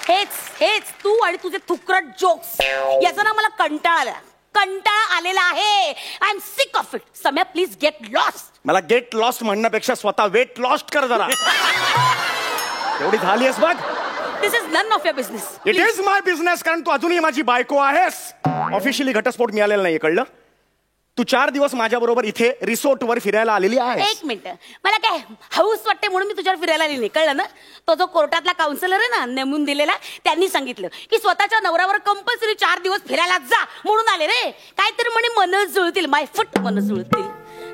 हेच हेच तू आणि तुझे थुकरट जोक्स, याचा ना मला कंटाळा आलेला आहे. I am sick of it. Samya please get lost. मला गेट लॉस्ट म्हणण्यापेक्षा स्वतः वेट लॉस्ट कर जरा. एवढी झाली आहेस बघ. This is none of your business. It is my business, कारण तू अजूनही माझी बायको आहेस. ऑफिशियली घटस्फोट मिळालेला नाहीये, कळलं? तू 4 दिवस माझ्या बरोबर इथे रिसोर्टवर फिरायला आलेली आहे. 1 मिनिट, मला काय हाऊस वाटते म्हणून मी तुझ्यावर फिरायला आली नाही, कळलं ना? तो जो कोर्टातला काउन्सिलर आहे ना, नेमून दिलेला, त्यांनी सांगितलं की स्वतःच्या नवऱ्यावर कंपल्सरी 4 दिवस फिरायला जा म्हणून आले रे. काहीतरी म्हणे मन जुळतील, माय फुट मन जुळतील.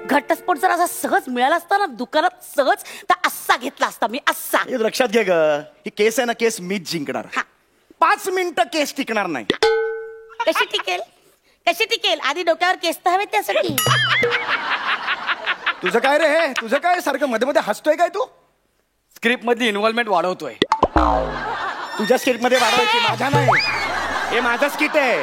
घटस्फोट जर असा सहज मिळाला असता ना दुकानात सहज, तर असा घेतला असता मी, असा. हे लक्षात घे ग, ही केस आहे ना, केस मीच जिंकणार. हा. 5 मिनिटं केस टिकणार नाही. कशी टिकेल? कशी टिकेल? आधी डोक्यावर केस तर हवे त्यासाठी. तुझं काय रे हे? तुझं काय सारखं मध्ये मध्ये हसतोय काय तू? स्क्रिप्ट मधली इन्व्हॉल्वमेंट वाढवतोय. तुझ्या स्किट मध्ये वाढवायची, माझ्या नाही. हे माझं स्किट आहे.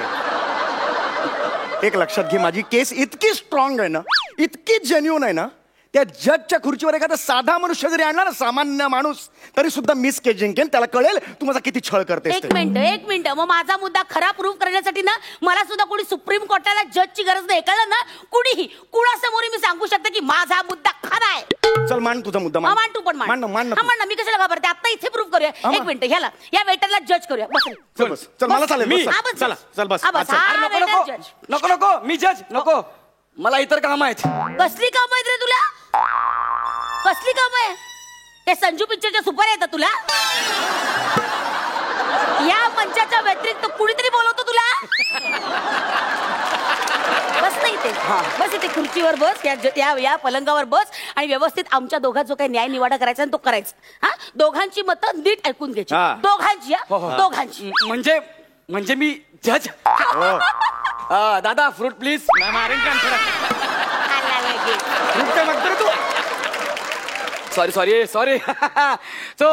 एक लक्षात घे, माझी केस इतकी स्ट्रॉंग आहे ना, इतकी जेन्युन आहे ना, त्या जजच्या खुर्चीवर एखादा साधा मनुष्य जरी आणला ना, सामान्य माणूस, तरी सुद्धा मिस केस जिंकेन. त्याला कळेल तू माझा किती छळ करतेस ते. 1 मिनिट, मग माझा मुद्दा खरा प्रूव्ह करण्यासाठी ना मला सुद्धा कोणी सुप्रीम कोर्टाला जजची गरज नाही, कळलं ना? कुणीही कुणासमोर मी सांगू शकते की माझा मुद्दा खरा आहे. चल मान तुझा मुद्दा. हा, मान तू पण मान. मान ना, मान ना हा, तू. मान ना. मी कशाला घाबरते? आता इथे प्रूव्ह करूया. हा, 1 मिनिट, ह्याला या वेटरला जज करूया. बस रे. चल बस, चल मला चालेल. मी- बस, हा, चल. बस. चला चल बस. हा, बस. चल. हा. अरे नको वेटर नको जज. नको नको, मी जज नको. मला इतर काम आहेत. कसली काम आहेत रे तुला? कसली काम आहे? ते संजू पिक्चरच्या सुपर येतात तुला? या मंचाच्या व्यतिरिक्त कुणीतरी बोलवतो तुला? बस नाही इथे, बस इथे खुर्चीवर बस, या पलंगावर बस आणि व्यवस्थित आमच्या दोघात जो काही न्याय निवाडा करायचा तो करायचा. हा, दोघांची मतं नीट ऐकून घ्यायची. हा. दोघांची, हो, हो. दोघांची. म्हणजे मी जज. दादा फ्रूट प्लीज. मारेन का थोडा? आला लागे. तू काय मागतो रे तू? सॉरी तो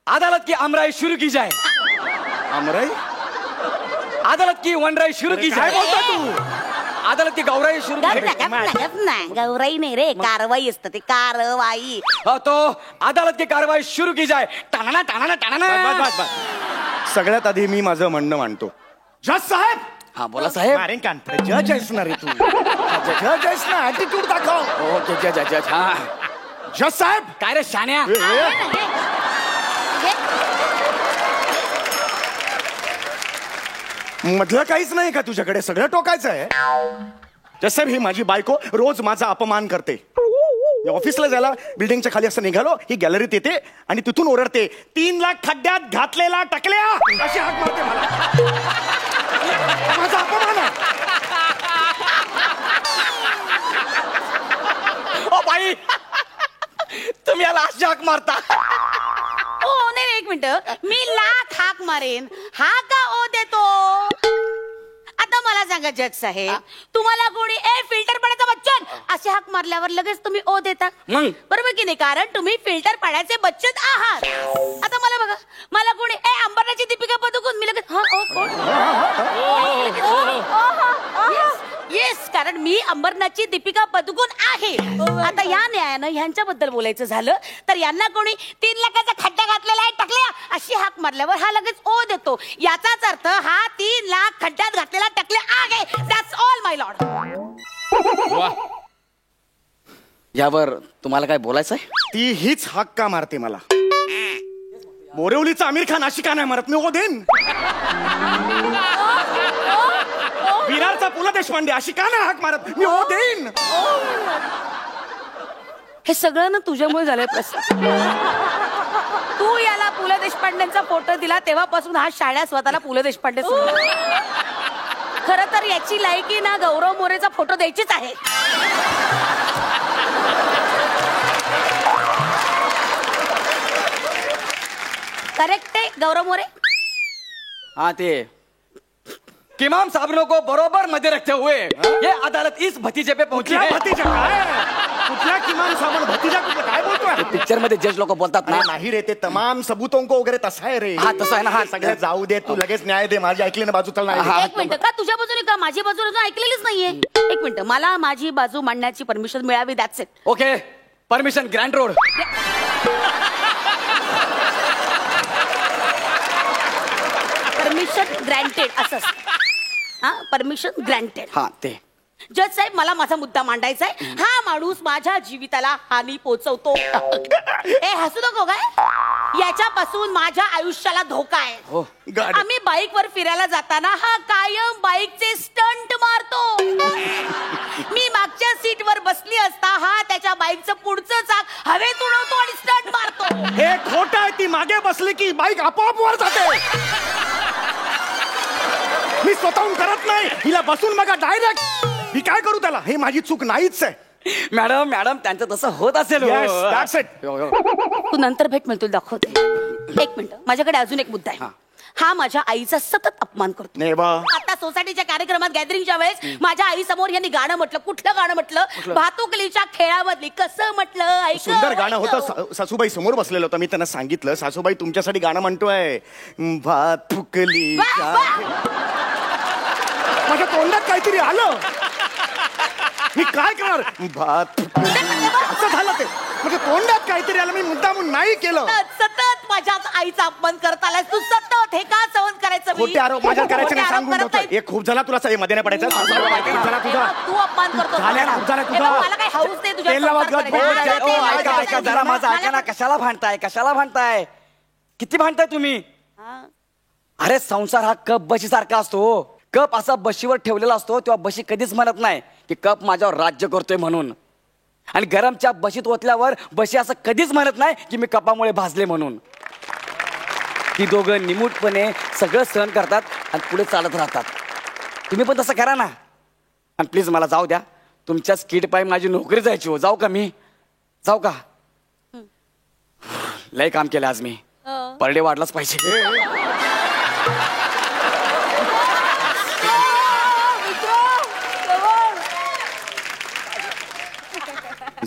अदालत की अमराई शुरू की जाए. अमराई? अदालत की वनराई शुरू की काय जाए. बोलतो तू? अदालत की गौराई सुरू गौराई नाही रे, कारवाई असतं ते, कारवाई. तो अदालत की कारवाई शुरू की जाए. टाणा टाणा टाणा. बस. सगळ्यात आधी मी माझं म्हणणं मांडतो. जज साहेब. हा बोला साहेब. मारेन कानफडे. जज आहेस ना रे तू. जज आहेस ना, ऍटिट्यूड दाखव. ओके जज. हा जज साहेब. काय रे शान्या. मधलं काहीच नाही का तुझ्याकडे, सगळं टोकायचं आहे. जज साहेब, ही माझी बायको रोज माझा अपमान करते. मी ऑफिसला जायला बिल्डिंगच्या खाली असं निघालो, ही गॅलरीत येते आणि तिथून ओरडते, 3 लाख खड्ड्यात घातलेला टकल्या, अशी हाक मारते मला. माझा अपमान आहे. ओ बाई, तुम्ही याला अशी हाक मारता. ओ नाही, एक मिनिट, मी लाख हाक मारेन, हा का ओ देतो? आता मला सांगा जज साहेब, तुम्हाला कोणी फिल्टर पाण्याचा बच्चन असे हाक मारल्यावर लगेच तुम्ही ओ देता? बरोबर की नाही? कारण तुम्ही फिल्टर पाण्याचे बच्चन आहात. आता मला बघा, मला कोणी अंबरनाथची दीपिका पदुकोण, मी लगेच हा ओ कोण? येस, कारण मी अंबरनाथची दीपिका पदुकोण आहे. आता या न्यायानं ह्यांच्याबद्दल बोलायचं झालं तर यांना कोणी 3 लाखाचा खड्डा घातलेला आहे टकल्या अशी हाक मारल्यावर हा लगेच ओ देतो. याचाच अर्थ हा 3 लाख खड्ड्यात घातलेला टकल्या आहे. That's all my Lord. यावर तुम्हाला काय बोलायचंय? ती हीच हाक का मारते मला? बोरिवलीचा आमिर खान अशी का नाही मारत? मी ओ देईन. विरारचा पु ल देशपांडे अशी का नाही हाक मारत? मी ओ देईन. हे सगळं ना तुझ्यामुळे झालंय प्रश्न. तू याला पु ल देशपांडेंचा फोटो दिला तेव्हापासून हा शाळा स्वतःला पु ल देशपांडे खर तर याची लायकी ना गौरव मोरेचा फोटो द्यायचीच आहे. करेक्ट आहे गौरव मोरे. हाँ ते किमाम साहबों को बरोबर मध्य रखते हुए ये अदालत इस भतीजे पे पहुंची है. भतीजा काय? कुठला किमान साबण भतीजा? कुठलं काय बोलतोय? पिक्चर मध्ये जज लोक बोलतात ना. नाही रे, ते तमाम सबूतों को वगैरे तसं आहे रे. हा तसं आहे ना. हा सगळं जाऊ दे, तू लगेच न्याय दे. माझी ऐकली ना बाजू, चल नाही. एक मिनिट, का तुझ्या बाजूने का माझी बाजू अजून ऐकलेलीच नाहीये? एक मिनिट, मला माझी बाजू मांडण्याची परमिशन मिळावी. That's it. Okay, permission Grant road. Permission granted असं. हा, परमिशन ग्रँटेड. हा ते जज साहेब, मला माझा मुद्दा मांडायचा आहे. हा माणूस माझ्या जीविताला हानी पोहोचवतो. हसू नको काय? याच्यापासून माझ्या आयुष्याला धोका आहे. हो. आम्ही बाईकवर फिरायला जाताना हा कायम बाईकचे स्टंट मारतो. मी मागच्या सीटवर बसली असता हा त्याच्या बाईकचं पुढचं चाक हवेत उडवतो आणि स्टंट मारतो. हे खोटं आहे. ती मागे बसली की बाईक आपोआप वर जाते. मी स्वतःहून करत नाही. हिला बसून बघा डायरेक्ट. मी काय करू त्याला? हे माझी चूक नाहीच आहे. मॅडम त्यांचं तसं होत असेल. Yes, that's it. तू नंतर भेट मिळतो, दाखवते. एक मिनिट, माझ्याकडे अजून एक मुद्दा आहे. हा माझ्या आईचा सतत अपमान करतो. नाही बा. आता सोसायटीच्या कार्यक्रमात गॅदरिंगच्या वेळेस माझ्या आई समोर यांनी गाणं म्हटलं. कुठलं गाणं म्हटलं? भातुकलीच्या खेळामधली. कसं म्हटलं? ऐक. सुंदर गाणं होतं. सासूबाई समोर बसलेलं होतं. मी त्यांना सांगितलं, सासूबाई तुमच्यासाठी गाणं म्हणतोय. भातुकलीच्या. माझ्या तोंडात काहीतरी आलं. मी काय करणार? भात असं झालं ते. म्हणजे तोंडात काहीतरी आलं. मी मुद्दामून नाही केलं. सतत माझ्याच आईचा अपमान करत आलाय तू. सतत हे का सहन करायचं? खोटे आरोप माझ्या करायचे नाही, सांगून करत ठेवतो. नाही. हे खूप झाला तुला. मध्ये नाही पडायचं. खूप झाला तुझा. तू अपमान करतो. झाल्या ना, खूप झाला तुझा. मला काही हौस नाही तुझ्या तेल लावा, अपमान गज करायची. बोल. ऐका जरा माझं ऐका ना. कशाला भांडताय? किती भांडताय तुम्ही? अरे संसार हा कप बशी सारखा असतो. कप असा बशीवर ठेवलेला असतो तेव्हा बशी कधीच म्हणत नाही की कप माझ्यावर राज्य करतोय म्हणून. आणि गरमच्या बशीत ओतल्यावर बशी असं कधीच म्हणत नाही की मी कपामुळे भाजले म्हणून. ती दोघं निमूटपणे सगळं सहन करतात आणि पुढे चालत राहतात. तुम्ही पण तसं करा ना. आणि प्लीज मला जाऊ द्या. तुमच्या स्किट पाय माझी नोकरी जायची. हो, जाऊ का मी? जाऊ का? लय काम केलं आज मी. पर डे वाढलाच पाहिजे.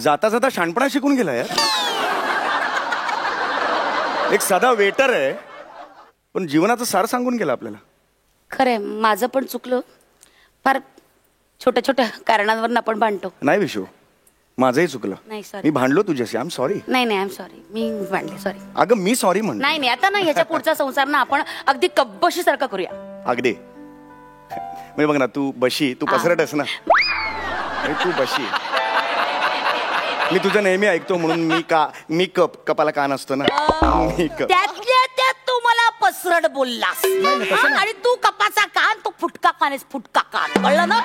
जाता जाता शाणपणा शिकून गेला यार. एक साधा वेटर आहे पण जीवनाचं सार सांगून गेला आपल्याला. खरंय, माझं पण चुकलं. फार छोट्या छोट्या कारणांवर आपण भांडतो. नाही विशू, माझंही चुकलं. नाही, sorry. मी भांडलो तुझ्याशी. I am sorry. नाही नाही, आय एम सॉरी, मी भांडले, सॉरी. अगं मी सॉरी म्हणतो. नाही नाही, आता ना ह्याच्या पुढचा संसार ना आपण अगदी कब्बशी सारखा करूया. अगदी म्हणजे बघ ना, तू बशी, तू पसरटस ना. तू बशी, मी तुझं नेहमी ऐकतो म्हणून मी कपाला कान असतो ना. मी कप. त्यातल्या त्यात तू मला पसरट बोललास हा? आणि तू कपाचा कान, तू फुटका कान आहेस, फुटका कान, कळलं ना?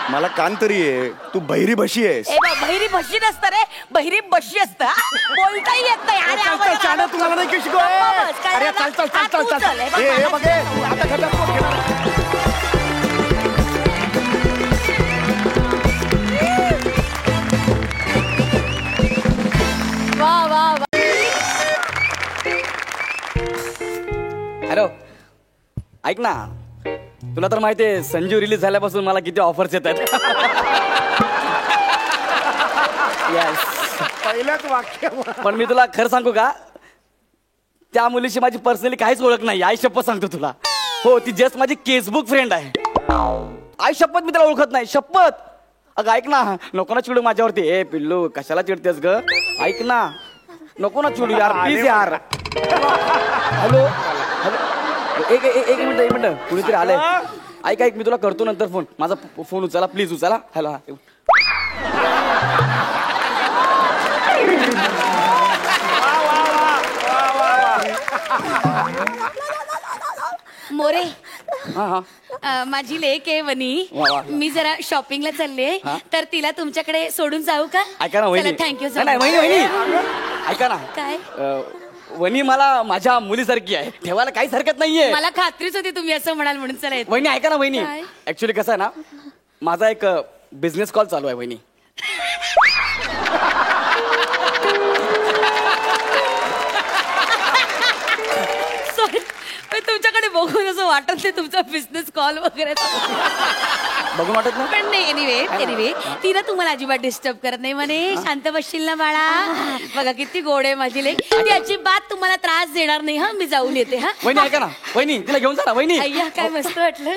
मला कान तरी आहे, तू बहिरी बशी आहेस. ए बा, बहिरी बशी नसतं रे, बहिरी बशी असतं हा? बोलताही येत नाही. अरे आवाज- चांदा तुम्हाला नाही की शिकव. बस, कळलं अरे ना? चल चल हा, चल तू चल चल, हे बघ, हे बघ हे, आता खड्ड्यात कोण घेणार? वा वा वा. हॅलो, ऐक ना, तुला तर माहिती आहे संजू रिलीज झाल्यापासून मला किती ऑफर्स येत आहेत. Yes. पहिल्याच वाक्य. पण मी तुला खरं सांगू का, त्या मुलीशी माझी पर्सनली काहीच ओळख नाही. आई शपथ सांगतो तुला. हो, ती जस्ट माझी केसबुक फ्रेंड आहे. आई शपथ, मी त्याला ओळखत नाही, शपथ. अगं ऐक ना, नको ना चिडू माझ्यावरती. ए पिल्लू, कशाला चिडतेस ग? ऐक ना, नको ना चिडू यार, प्लीज यार. हॅलो हॅलो, एक मिनिट, कुणीतरी आलंय. ऐक ऐक, मी तुला करतो नंतर फोन. माझा फोन उचला, प्लीज उचला. हॅलो. मोरे, हा हा, माझी लेक आहे वनी. वा, वा. मी जरा शॉपिंगला चालले, तर तिला तुमच्याकडे सोडून जाऊ का? ऐका ना वहिनी. थँक्यू सो नाही, मच. वहिनी ऐका ना. काय? वहिनी मला माझ्या मुलीसारखी आहे, ठेवायला काहीच हरकत नाहीये. मला खात्रीच होती तुम्ही असं म्हणाल म्हणून. चला येते. वहिनी ऐका ना वहिनी, काय? ऍक्च्युली कसं आहे ना, माझा एक बिझनेस कॉल चालू आहे वहिनी. सॉरी, तुमच्याकडे बघून असं वाटत नाही तुमचा बिझनेस कॉल वगैरे. बघून वाटत ना. पण नाही, एनिवे ती ना तुम्हाला अजिबात डिस्टर्ब करत नाही म्हणे. शांत बसशील ना बाळा? बघा किती गोड आहे माझी लेक. ती अजिबात तुम्हाला त्रास देणार नाही. हा, मी जाऊन येते. हा वहिनी ऐका ना, वहिनी तिला घेऊन जा ना वहिनी. अय्या, काय मस्त वाटलं.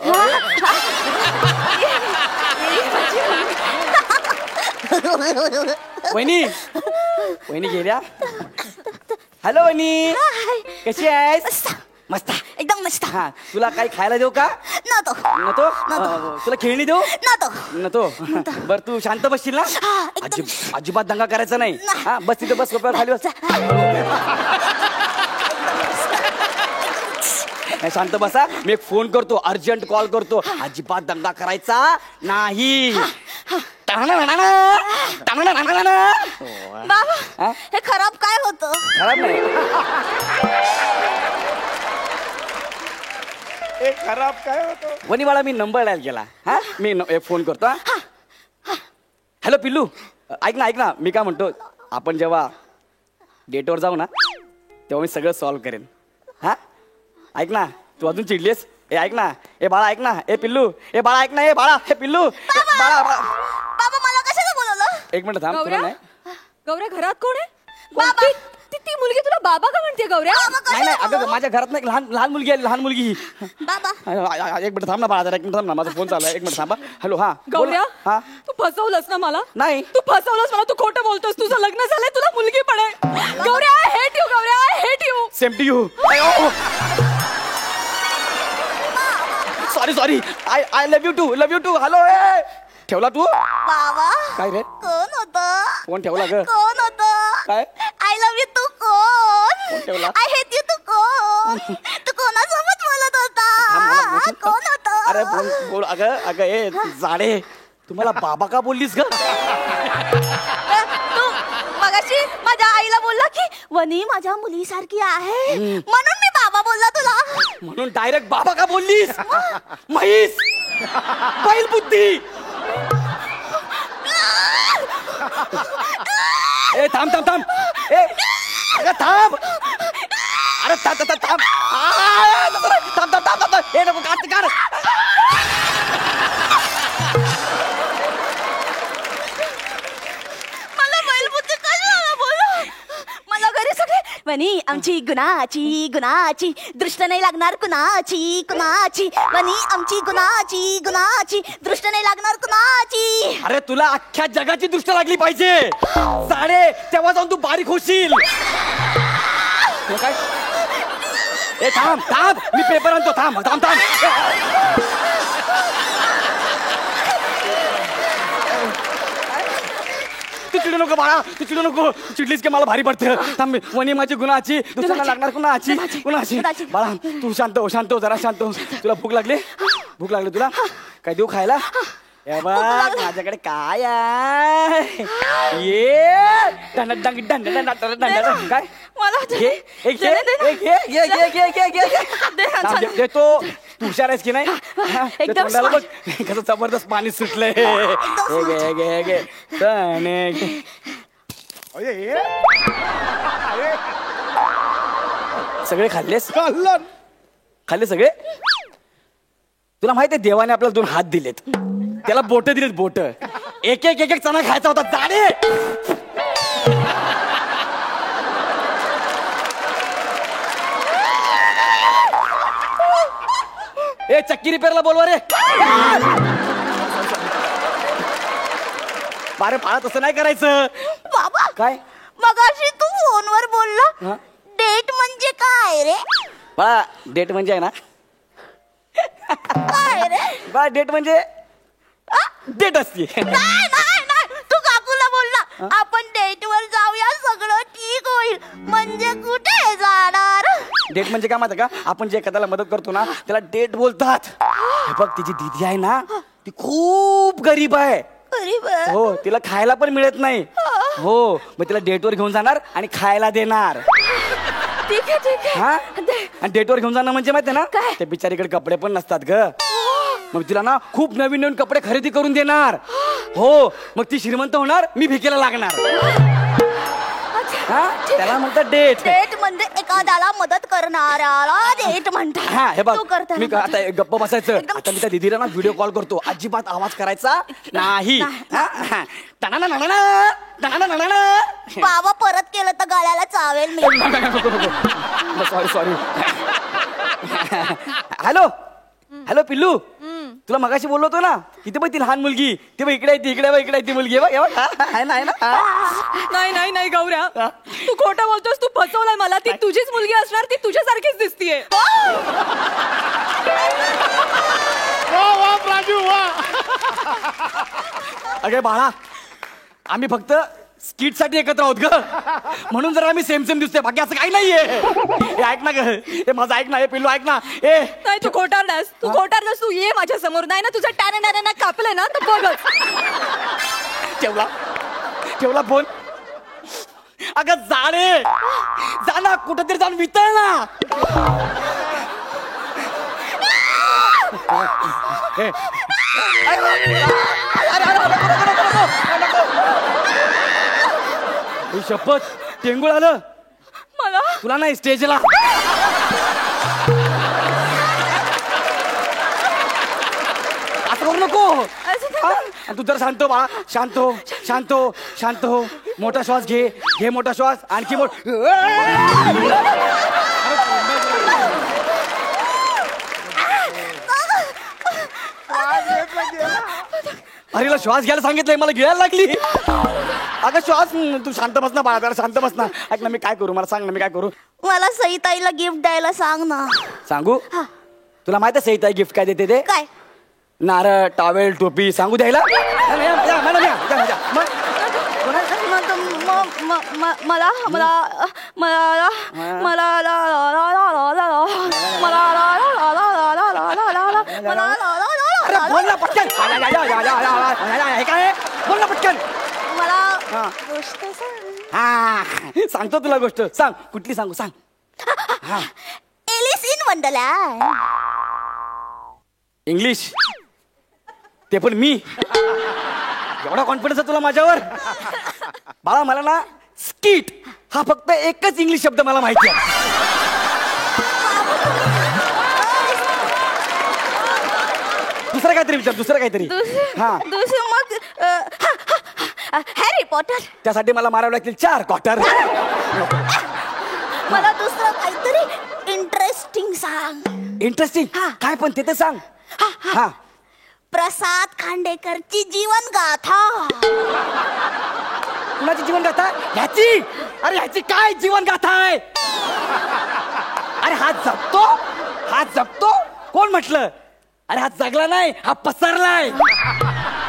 वहिनी वहिनी गेल्या. हॅलो वहिनी, कशी आहेस? मस्त, एकदम मस्त. हा, तुला काही खायला देऊ का? नको नको. तुला खेळणी देऊ? नको. नको. बर, तू शांत बसशील ना? अजिबात दंगा करायचा नाही. हा, बस तिथे बस, सोप्यावर खाली बस. शांत बसा, मी एक फोन करतो, अर्जंट कॉल करतो. अजिबात दंगा करायचा नाही. बाबा, हे खराब काय होतं? खराब नाही. खराब काय होतं? वनी बाळा, मी नंबर डायल केला. हा, मी एक फोन करतो. हॅलो पिल्लू, ऐक ना, मी काय म्हणतो, आपण जेव्हा डेटवर जाऊ ना, तेव्हा मी सगळं सॉल्व्ह करेन. हा, ऐक ना, तू अजून चिडलीस? ए ऐक ना, ए बाळा ऐक ना, ए पिल्लू, ए बाळा ऐक ना, ए बाळा, हे पिल्लू, बाळा. बाबा, मला कशाला बोलवलं? एक मिनिट थांब, तुला नाही. गौऱ्या, घरात कोण आहे? बाबा. ती मुलगी तुला बाबा का म्हणते गौऱ्या? नाही, अगं माझ्या घरात नाही, लहान मुलगी आहे, लहान मुलगी. बाबा. एक मिनिट थांब ना बाळा, जरा एक मिनिट थांब ना, माझा फोन चालू आहे. एक मिनिट थांबा. हॅलो, हा गौऱ्या, हा, तू फसवलंस ना मला? नाही. तू फसवलंस मला, तू खोटं बोलतोस. तुझं लग्न झालंय, तुला मुलगी पण आहे. गौऱ्या, आय हेट यू. गौऱ्या, I hate you. Same to you. Sorry, I love you too. Hello, ठेवला तू? बाबा. काय रे? कोण होतं? फोन ठेवला ग? कोण होतं? काय? आय लव्ह यू तू कोण? ठेवला? आय हेट यू तू कोण? तू कोणासोबत बोलत होता? कोण होतं? अरे बोल. अगं ए जाडे, तुम्हाला बाबा का बोललीस ग? तू मगाशी माझ्या आईला बोलला की वनी माझ्या मुलीसारखी आहे, म्हणून मी बाबा बोलला तुला. म्हणून डायरेक्ट बाबा का बोललीस? म्हैस, बैल बुद्धी. ए थांब. ए अगं थांब. अरे थांब. थांब. ए नको, काढ. मला बैलबुद्धी कशाला बोलू? मला घरी सगळे वनी आमची गुणाची गुणाची दृष्ट नाही लागणार कुणाची कुणाची वनी आमची गुणाची गुणाची दृष्ट नाही लागणार कुणाची. अरे तुला अख्ख्या जगाची दृष्ट लागली पाहिजे साडे, तेव्हा जाऊन तू बारीक होशील. हे काय? ए थांब थांब, मी पेपर आणतो. थांब थांब थांब. तू चिडू नको बाळा, तू चिडू नको. चिडलीस की मला भारी पडते. थांब, वनी माझी गुणाची दुसऱ्याला लागणार कुणाची कुणाची. बाळा तू शांत हो, शांत हो, जरा शांत हो. तुला भूक लागली? भूक लागली तुला? काय देऊ खायला? हे बघ माझ्याकडे काय आहे. ये काय देतो. तू हुशार आहेस की नाही? एकदम बघ कसं जबरदस्त पाणी सुटलंय. सगळे खाल्लेस? खाल्ले सगळे? तुला माहिती आहे देवाने आपल्याला 2 हात दिलेत, त्याला बोट दिलेत. बोट एक एक एक एक चणा खायचा होता. जाणे ए चक्की रिपेअरला बोलवा रे. बारे बाळा तसं नाही करायचं. बाबा काय मगाशी तू फोनवर बोलला हा? डेट म्हणजे काय रे? बाळा डेट म्हणजे आहे ना, काय रे? बाळा डेट म्हणजे डेट असते. नाही नाही नाही, तू काकूला बोलला आपण डेट वर जाऊया सगळं ठीक होईल. म्हणजे कुठे जाणार? डेट म्हणजे काय माहिती का, आपण जे एखाद्याला मदत करतो ना त्याला डेट बोलतात. हे बघ तिची दीदी आहे ना, ती खूप गरीब आहे. गरीब आहे. हो, तिला खायला पण मिळत नाही. हो, मग तिला डेटवर घेऊन जाणार आणि खायला देणार. ठीक आहे ठीक हा, आहे. आणि डेटवर घेऊन जाणं म्हणजे माहिती ना, काय? त्या बिचारीकडे कपडे पण नसतात ग. मग तिला ना खूप नवीन नवीन कपडे खरेदी करून देणार. हो, मग ती श्रीमंत होणार, मी भिकेला लागणार. हा, त्याला म्हणतात डेट. डेट म्हणजे एखाद्याला मदत करणाऱ्याला डेट म्हणतात. हा, हे बघ तू करता मी ना? आता गप्प बसायचं. एकदम- आता मी त्या दीदीला ना व्हिडिओ कॉल करतो, अजिबात आवाज करायचा नाही. बाबा परत केलं तर गळ्याला चावेल मी. Sorry sorry. हॅलो हॅलो पिल्लू, तुला मगाशी बोललो होतो ना, इथे बघ ती लहान मुलगी, ती बघ इकडे आहे, ती इकडे बघ, इकडे आहे ती मुलगी. आहे ना, आहे ना. नाही नाही नाही गौऱ्या, तू खोटं बोलतोस. तू फसवलाय मला. ती तुझीच मुलगी असणार, ती तुझ्यासारखीच दिसतीये. अगे बाळा, आम्ही फक्त स्किट साठी एकत्र आहोत ग, म्हणून जर आम्ही सेम सेम दिसतोय, बाकी असं काही नाहीये. हे ऐक ना ग, हे माझं ऐक ना, हे पिल्लू ऐक ना. ए नाही तू खोटारलास, तू खोटारलास. तू ये माझ्या समोर. नाही ना तुझं टॅना कापलंय ना, तर बघच. ठेवला ठेवला फोन. अगं जाणे, जा ना कुठेतरी जाऊन वितळ ना. ए, ही शपथ, टेंगुळ आलं मला. तुला नाही, स्टेजला. असं करू नको. तू जर शांत हो बाळा, शांत हो, शांत हो, शांत हो. मोठा श्वास घे, घे मोठा श्वास, आणखी अरे श्वास घ्यायला सांगितलंय, मला घ्यायला लागली. अगं श्वास, तू शांत बस ना बाळा, जरा शांत बस ना. ऐक ना, मी काय करू, मला सांग ना, मी काय करू. मला सईताईला गिफ्ट द्यायला सांग ना. सांगू? तुला माहिती आहे सईताई गिफ्ट काय देते ते? काय? नारळ, टॉवेल, टोपी. सांगू द्यायला? मला मला मला अरे बोल ना पटकन. हे काय? बोल ना पटकन. मला गोष्ट सांग. हा, सांगतो तुला गोष्ट. सांग, कुठली सांगू, सांग. Alice in wonderland. इंग्लिश, ते पण मी. एवढा कॉन्फिडन्स आहे तुला माझ्यावर? बाळा मला ना स्किट हा फक्त एकच इंग्लिश शब्द मला माहिती आहे. दुसरं काहीतरी विचार, दुसरं काहीतरी. हा, दुसरं मग हॅरी पॉटर. त्यासाठी मला मारावं लागतील 4 क्वार्टर. मला दुसरं काहीतरी इंटरेस्टिंग सांग. इंटरेस्टिंग हा. काय पण ते तर सांग. हा प्रसाद खांडेकरची जीवन गाथा. कुणाची जीवन गाथा? ह्याची. अरे ह्याची काय जीवन गाथा आहे? अरे हा जगतो, हा जगतो. कोण म्हटलं? अरे हा जगला नाही, हा पसरलाय.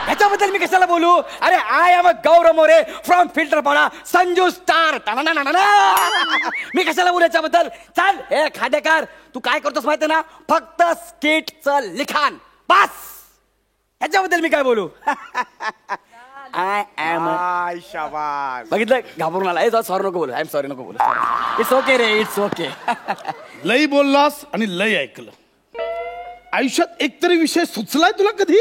ह्याच्याबद्दल मी कशाला बोलू? अरे I am a Gaurav More from Filterpada Sanju star. मी कशाला बोलू याच्याबद्दल? चल हे खांडेकर, तू काय करतोस माहिती ना? फक्त स्किटचं लिखाण बस. ह्याच्याबद्दल मी काय बोलू? आय एम आय शाबास. बघितलं, घाबरून आला. सॉरी नको बोलू. आय एम सॉरी नको बोलू. It's okay ray, it's okay. लई बोललास आणि लई ऐकलं. आयुष्यात एकतरी विषय सुचलाय तुला कधी?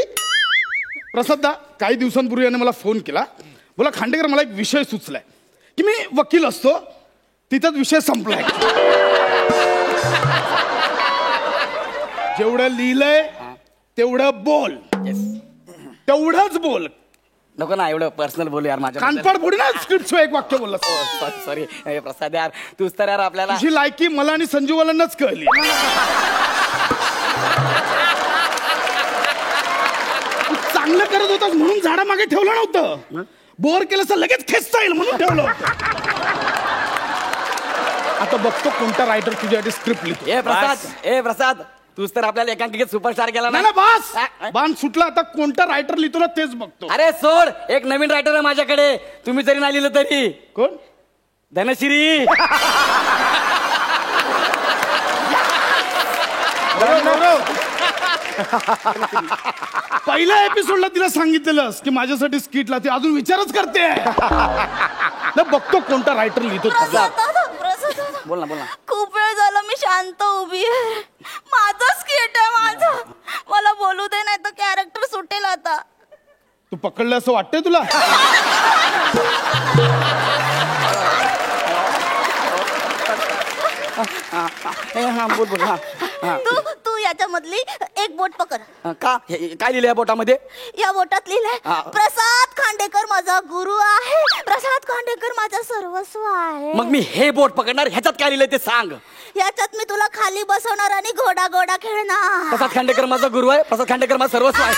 प्रसाद काही दिवसांपूर्वी याने मला फोन केला. बोला खांडेकर, मला एक विषय सुचलाय की मी वकील असतो, तिथंच विषय संपलाय. जेवढं लिहिलंय तेवढं बोल, तेवढंच बोल. नको ना एवढं पर्सनल बोलू यार. माझ्या कानपाड फोडी ना स्क्रिप्ट एक वाक्य बोलला. सॉरी प्रसाद यार, तूच तर यार आपल्याला. तुझी लायकी मला आणि संजूवालांनाच कळली. तू चांगलं करत होतास म्हणून झाडामागे ठेवलं नव्हतं. बोर केलं तर लगेच खेचता येईल म्हणून ठेवलं होतं. आता बघतो कोणता रायटर तुझ्यासाठी स्क्रिप्ट लिहितो. ए प्रसाद तूच तर आपल्याला एकांकिकेत सुपरस्टार केला नाही ना बास. बाण सुटला. आता कोणता रायटर लिहितो ना तेच बघतो. अरे सोड, एक नवीन रायटर आहे माझ्याकडे. तुम्ही जरी नाही लिहिलं तरी. कोण? धनश्री. पहिल्या एपिसोडला तिला सांगितलेलंस की माझ्यासाठी स्किटला, ती अजून विचारच करते. बघतो कोणता रायटर लिहितो. बोल ना बोल ना. खूप वेळ झाला मी शांत उभी आहे. माझं स्किट आहे माझं. मला बोलू दे, नाही तर कॅरेक्टर सुटेल आता. तू पकडलं असं वाटतंय तुला? बोल बोल. तू याच्यामधली एक बोट पकड. का काय लिहिलंय या बोटामध्ये? या बोटात लिहिलंय, प्रसाद खांडेकर माझा गुरु आहे, प्रसाद खांडेकर माझा सर्वस्व आहे. मग मी हे बोट पकडणार. ह्याच्यात काय लिहिलंय ते सांग. याच्यात मी तुला खाली बसवणार आणि घोडा घोडा खेळणार. प्रसाद खांडेकर माझा गुरु आहे, प्रसाद खांडेकर माझा सर्वस्व आहे.